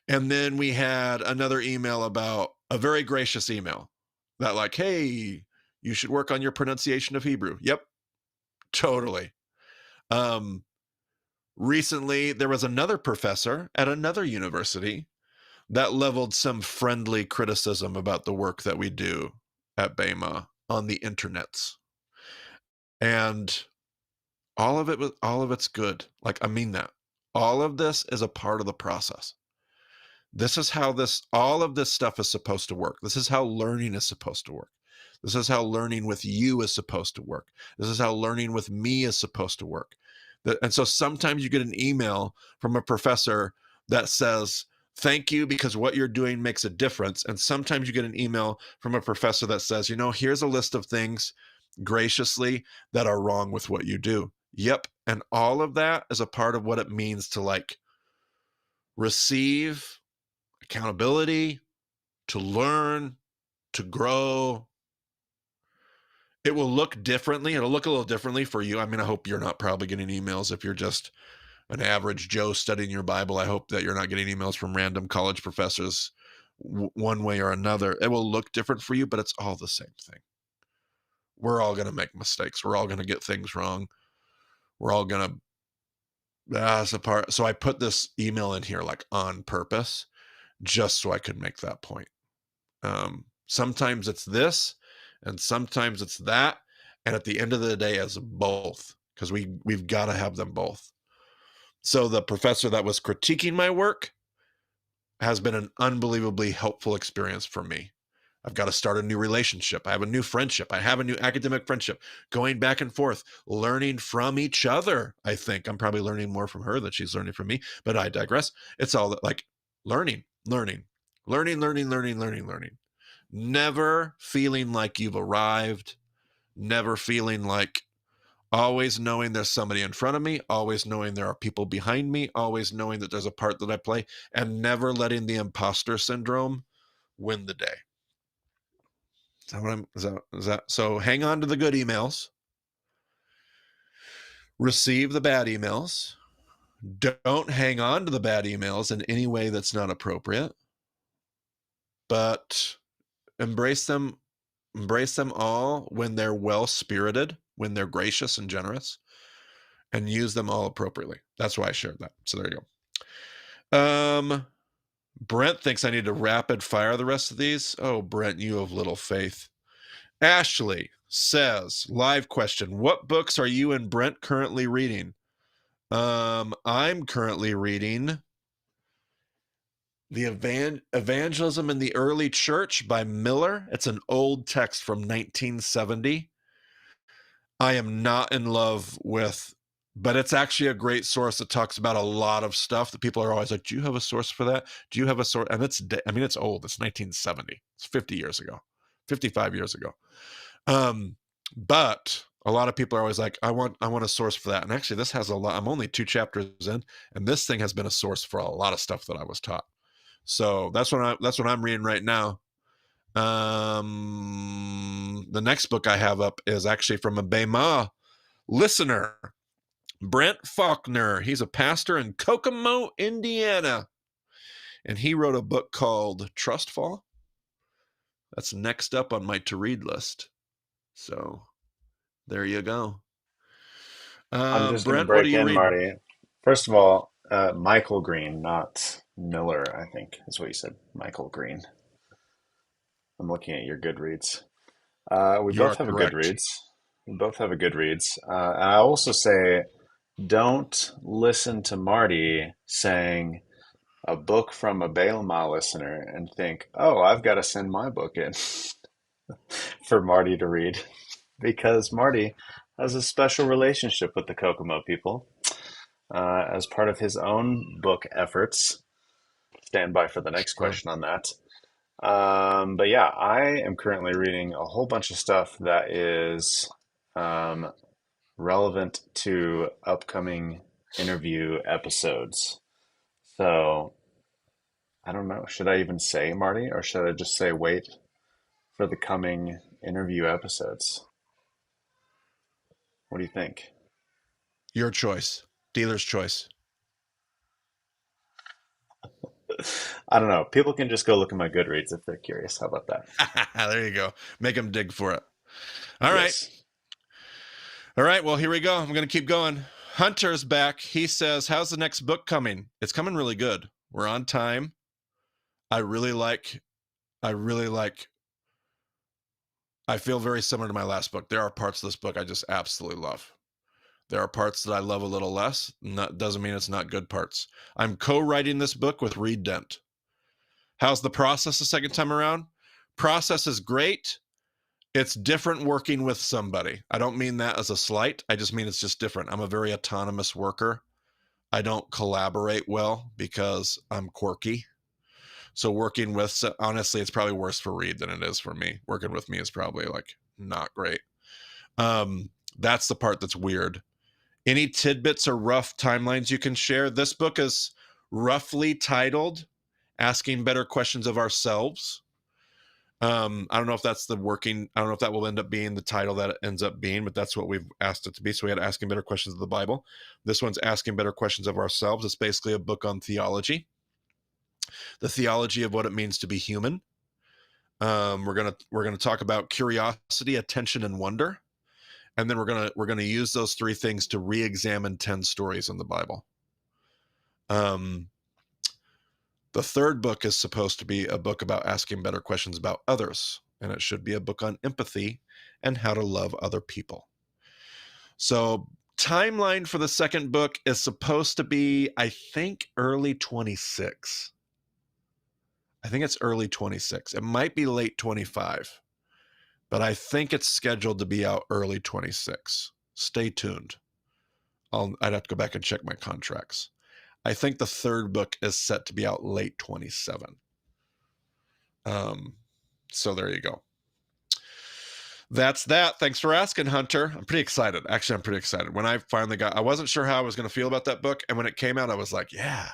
And then we had another email about a very gracious email that hey, you should work on your pronunciation of Hebrew. Yep. Totally. Recently, there was another professor at another university that leveled some friendly criticism about the work that we do at Bema on the internets. And all of it's good. I mean that. All of this is a part of the process. This is how all of this stuff is supposed to work. This is how learning is supposed to work. This is how learning with you is supposed to work. This is how learning with me is supposed to work. And so sometimes you get an email from a professor that says, thank you because what you're doing makes a difference. And sometimes you get an email from a professor that says, here's a list of things graciously that are wrong with what you do. Yep. And all of that is a part of what it means to like receive accountability, to learn, to grow. It will look differently. It'll look a little differently for you. I mean, I hope you're not probably getting emails if you're just an average Joe studying your Bible. I hope that you're not getting emails from random college professors one way or another. It will look different for you, but it's all the same thing. We're all going to make mistakes. We're all going to get things wrong. We're all going to, that's a part. So I put this email in here like on purpose, just so I could make that point. Sometimes it's this and sometimes it's that. And at the end of the day, it's both, because we've got to have them both. So the professor that was critiquing my work has been an unbelievably helpful experience for me. I've got to start a new relationship. I have a new friendship. I have a new academic friendship, going back and forth, learning from each other. I think I'm probably learning more from her than she's learning from me, but I digress. It's all like learning. Never feeling like you've arrived, never feeling like, always knowing there's somebody in front of me, always knowing there are people behind me, always knowing that there's a part that I play, and never letting the imposter syndrome win the day. Is that so? Hang on to the good emails, receive the bad emails. Don't hang on to the bad emails in any way that's not appropriate, but embrace them all when they're well-spirited, when they're gracious and generous, and use them all appropriately. That's why I shared that. So there you go. Brent thinks I need to rapid fire the rest of these. Oh, Brent, you have little faith. Ashley says, live question, what books are you and Brent currently reading? I'm currently reading The Evangelism in the Early Church by Miller. It's an old text from 1970. I am not in love with, but it's actually a great source that talks about a lot of stuff that people are always like, do you have a source for that? Do you have a source? And it's old. It's 1970. It's 50 years ago, 55 years ago. But a lot of people are always like, I want a source for that. And actually this has a lot. I'm only 2 chapters in, and this thing has been a source for a lot of stuff that I was taught. So that's what I'm reading right now. The next book I have up is actually from a Bema listener, Brent Faulkner. He's a pastor in Kokomo, Indiana. And he wrote a book called Trust Fall. That's next up on my to-read list. So there you go. I'm just going to Brent, what are break you in, reading? Marty. First of all, Michael Green, not Miller, I think is what you said. Michael Green. I'm looking at your Goodreads. We You both are have a correct. Goodreads. We both have a Goodreads. And I also say, don't listen to Marty saying a book from a Balaam listener and think, oh, I've got to send my book in for Marty to read, because Marty has a special relationship with the Kokomo people as part of his own book efforts. Stand by for the next Sure. question on that. But yeah, I am currently reading a whole bunch of stuff that is um, relevant to upcoming interview episodes. So I don't know. Should I even say Marty, or should I just say wait for the coming interview episodes? What do you think? Your choice. Dealer's choice. I don't know. People can just go look at my Goodreads if they're curious. How about that? There you go. Make them dig for it. All right. Yes. All right. Well, here we go. I'm going to keep going. Hunter's back. He says, how's the next book coming? It's coming really good. We're on time. I feel very similar to my last book. There are parts of this book I just absolutely love. There are parts that I love a little less. That doesn't mean it's not good parts. I'm co-writing this book with Reed Dent. How's the process the second time around? Process is great. It's different working with somebody. I don't mean that as a slight. I just mean it's just different. I'm a very autonomous worker. I don't collaborate well because I'm quirky. So working with, honestly, it's probably worse for Reed than it is for me. Working with me is probably like not great. That's the part that's weird. Any tidbits or rough timelines you can share? This book is roughly titled Asking Better Questions of Ourselves. I don't know if that's the working, I don't know if that will end up being the title that it ends up being, but that's what we've asked it to be. So we had Asking Better Questions of the Bible. This one's Asking Better Questions of Ourselves. It's basically a book on theology, the theology of what it means to be human. We're gonna talk about curiosity, attention, and wonder, and then we're gonna use those three things to re-examine 10 stories in the Bible. The third book is supposed to be a book about asking better questions about others, and it should be a book on empathy and how to love other people. So, timeline for the second book is supposed to be, I think, early 26. I think it's early 26. It might be late 25, but I think it's scheduled to be out early 26. Stay tuned. I'd have to go back and check my contracts. I think the third book is set to be out late 27. So there you go. That's that. Thanks for asking, Hunter. I'm pretty excited. Actually, I'm pretty excited. When I finally I wasn't sure how I was going to feel about that book. And when it came out, I was like, yeah.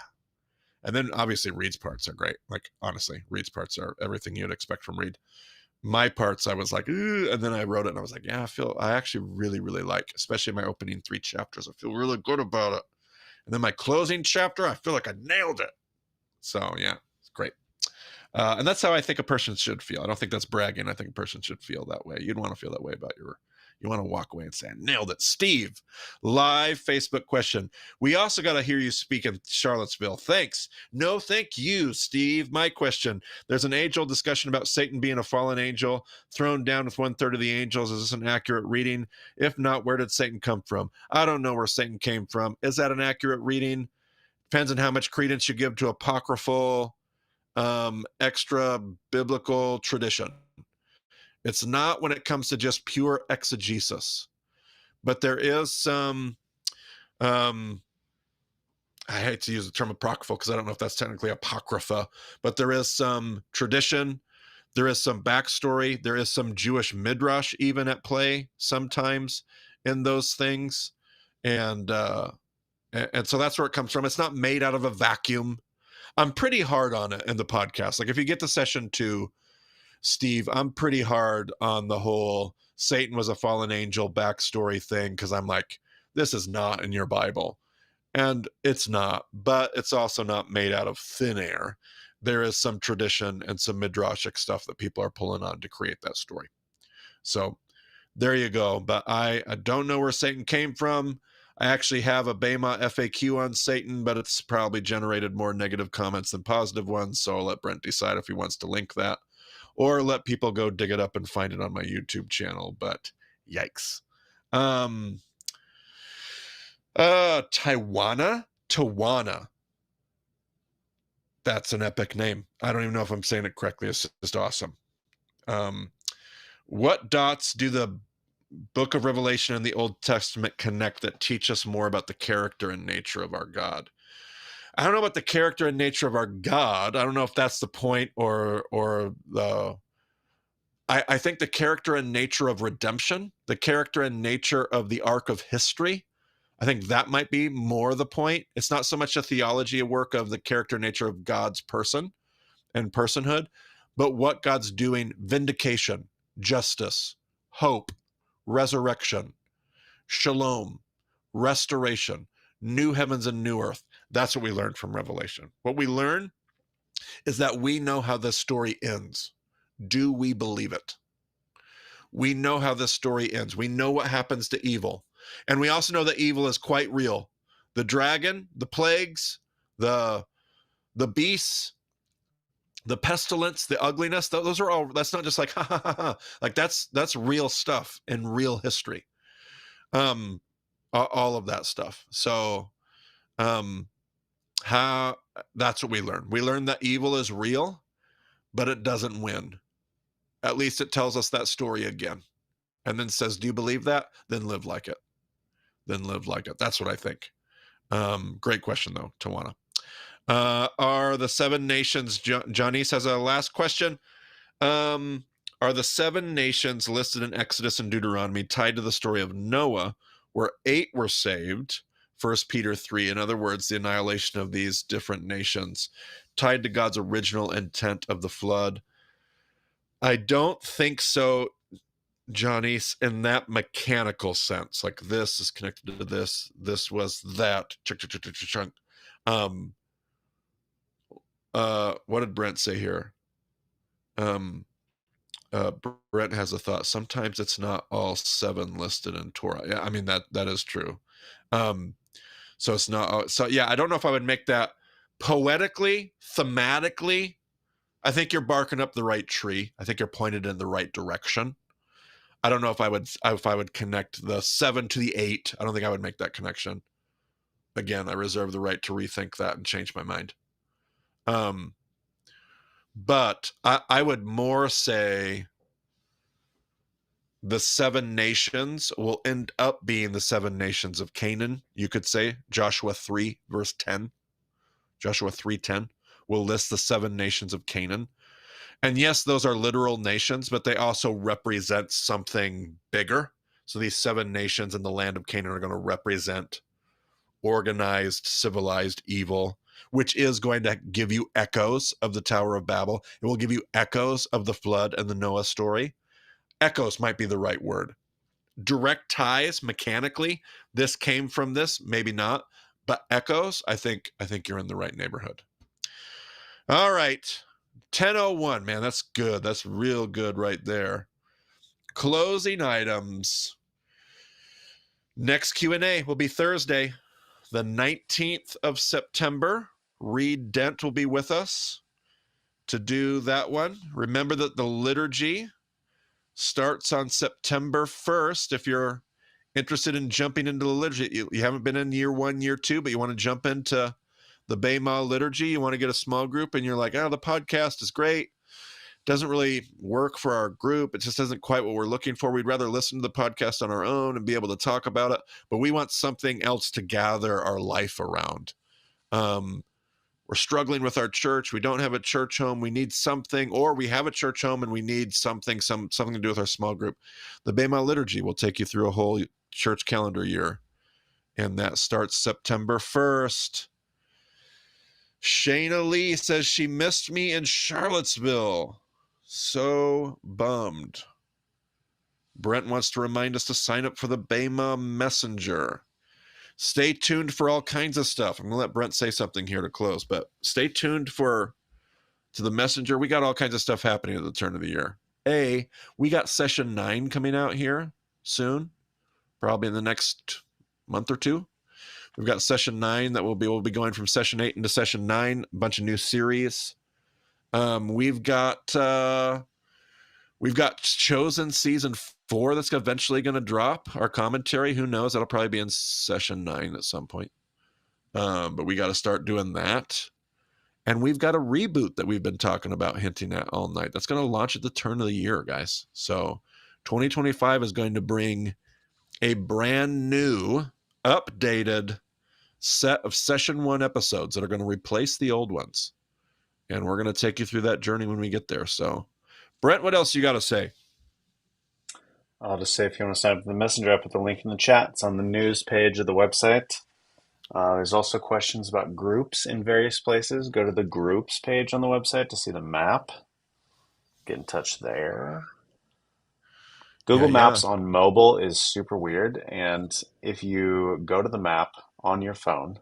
And then obviously Reed's parts are great. Like, honestly, Reed's parts are everything you'd expect from Reed. My parts, I was like, and then I wrote it and I was like, yeah, I actually really, really like, especially my opening 3 chapters. I feel really good about it. And then my closing chapter, I feel like I nailed it. So yeah, it's great. And that's how I think a person should feel. I don't think that's bragging. I think a person should feel that way. You'd want to feel that way about you want to walk away and say, I nailed it. Steve, live Facebook question. We also got to hear you speak in Charlottesville. Thanks. No, thank you, Steve. My question. There's an age-old discussion about Satan being a fallen angel thrown down with 1/3 of the angels. Is this an accurate reading? If not, where did Satan come from? I don't know where Satan came from. Is that an accurate reading? Depends on how much credence you give to apocryphal, extra biblical tradition. It's not when it comes to just pure exegesis, but there is some, I hate to use the term apocryphal because I don't know if that's technically apocrypha, but there is some tradition, there is some backstory, there is some Jewish midrash even at play sometimes in those things. And so that's where it comes from. It's not made out of a vacuum. I'm pretty hard on it in the podcast. Like if you get to session 2, Steve, I'm pretty hard on the whole Satan was a fallen angel backstory thing because I'm like, this is not in your Bible. And it's not, but it's also not made out of thin air. There is some tradition and some midrashic stuff that people are pulling on to create that story. So there you go. But I don't know where Satan came from. I actually have a BEMA FAQ on Satan, but it's probably generated more negative comments than positive ones. So I'll let Brent decide if he wants to link that or let people go dig it up and find it on my YouTube channel. But yikes. Tawana. That's an epic name. I don't even know if I'm saying it correctly. It's just awesome. What dots do the Book of Revelation and the Old Testament connect that teach us more about the character and nature of our God? I don't know about the character and nature of our God. I don't know if that's the point or the. I think the character and nature of redemption, the character and nature of the arc of history, I think that might be more the point. It's not so much a theology work of the character and nature of God's person and personhood, but what God's doing, vindication, justice, hope, resurrection, shalom, restoration, new heavens and new earth. That's what we learned from Revelation. What we learn is that we know how this story ends. Do we believe it? We know how this story ends. We know what happens to evil. And we also know that evil is quite real. The dragon, the plagues, the beasts, the pestilence, the ugliness, those are all, that's not just like, ha, ha, ha, ha. Like that's real stuff in real history. All of that stuff. So, that's what we learn. We learn that evil is real but it doesn't win. At least it tells us that story again. And then says, do you believe that? Then live like it. Then live like it. That's what I think. Great question, though, Tawana. Are the seven nations, Janice has a last question. Are the seven nations listed in Exodus and Deuteronomy tied to the story of Noah, where 8 were saved? 1 Peter 3, in other words, the annihilation of these different nations, tied to God's original intent of the flood? I don't think so, Johnny's, in that mechanical sense. Like this is connected to this. This was that. What did Brent say here? Brent has a thought. Sometimes it's not all 7 listed in Torah. Yeah, I mean that is true. So it's not. So yeah, I don't know if I would make that poetically, thematically. I think you're barking up the right tree. I think you're pointed in the right direction. I don't know if I would connect the 7 to the 8. I don't think I would make that connection. Again, I reserve the right to rethink that and change my mind. But I would more say the 7 nations will end up being the 7 nations of Canaan. You could say Joshua 3 verse 10. Joshua 3:10 will list the 7 nations of Canaan. And yes, those are literal nations, but they also represent something bigger. So these 7 nations in the land of Canaan are going to represent organized, civilized evil, which is going to give you echoes of the Tower of Babel. It will give you echoes of the flood and the Noah story. Echoes might be the right word. Direct ties mechanically, this came from this, maybe not, but echoes, I think you're in the right neighborhood. All right. 10:01, man, that's good. That's real good right there. Closing items. Next Q&A will be Thursday, the 19th of September. Reed Dent will be with us to do that one. Remember that the liturgy starts on September 1st. If you're interested in jumping into the liturgy, you haven't been in year 1, year 2, but you want to jump into the Bema liturgy, you want to get a small group, and you're like, oh, the podcast is great. Doesn't really work for our group. It just isn't quite what we're looking for. We'd rather listen to the podcast on our own and be able to talk about it, but we want something else to gather our life around. We're struggling with our church. We don't have a church home. We need something, or we have a church home and we need something to do with our small group. The Bema liturgy will take you through a whole church calendar year, and that starts September 1st. Shayna Lee says she missed me in Charlottesville. So bummed. Brent wants to remind us to sign up for the Bema Messenger. Stay tuned for all kinds of stuff. I'm going to let Brent say something here to close, but stay tuned to the Messenger. We got all kinds of stuff happening at the turn of the year. We got session 9 coming out here soon, probably in the next month or two. We've got session 9 that we'll be going from session 8 into session 9, a bunch of new series. We've got Chosen season 4 that's eventually going to drop. Our commentary, who knows? That'll probably be in session 9 at some point. But we got to start doing that. And we've got a reboot that we've been talking about, hinting at all night. That's going to launch at the turn of the year, guys. So 2025 is going to bring a brand new, updated set of session 1 episodes that are going to replace the old ones. And we're going to take you through that journey when we get there. So, Brent, what else you got to say? I'll just say if you want to sign up for the Messenger, I put the link in the chat. It's on the news page of the website. There's also questions about groups in various places. Go to the groups page on the website to see the map. Get in touch there. Google Maps on mobile is super weird. And if you go to the map on your phone,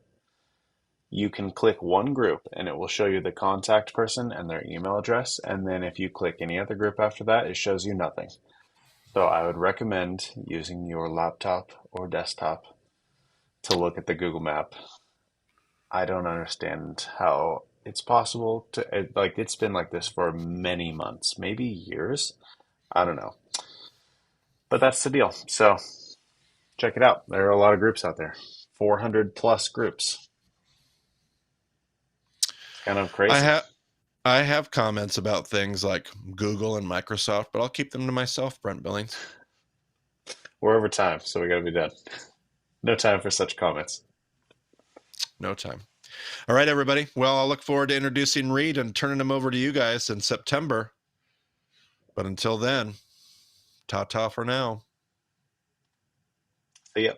you can click one group and it will show you the contact person and their email address. And then if you click any other group after that, it shows you nothing. So I would recommend using your laptop or desktop to look at the Google Map. I don't understand how it's possible to, it's been like this for many months, maybe years. I don't know. But that's the deal. So check it out. There are a lot of groups out there, 400 plus groups. It's kind of crazy. I have comments about things like Google and Microsoft, but I'll keep them to myself, Brent Billings. We're over time, so we got to be done. No time for such comments. No time. All right, everybody. Well, I'll look forward to introducing Reed and turning him over to you guys in September. But until then, ta-ta for now. See ya.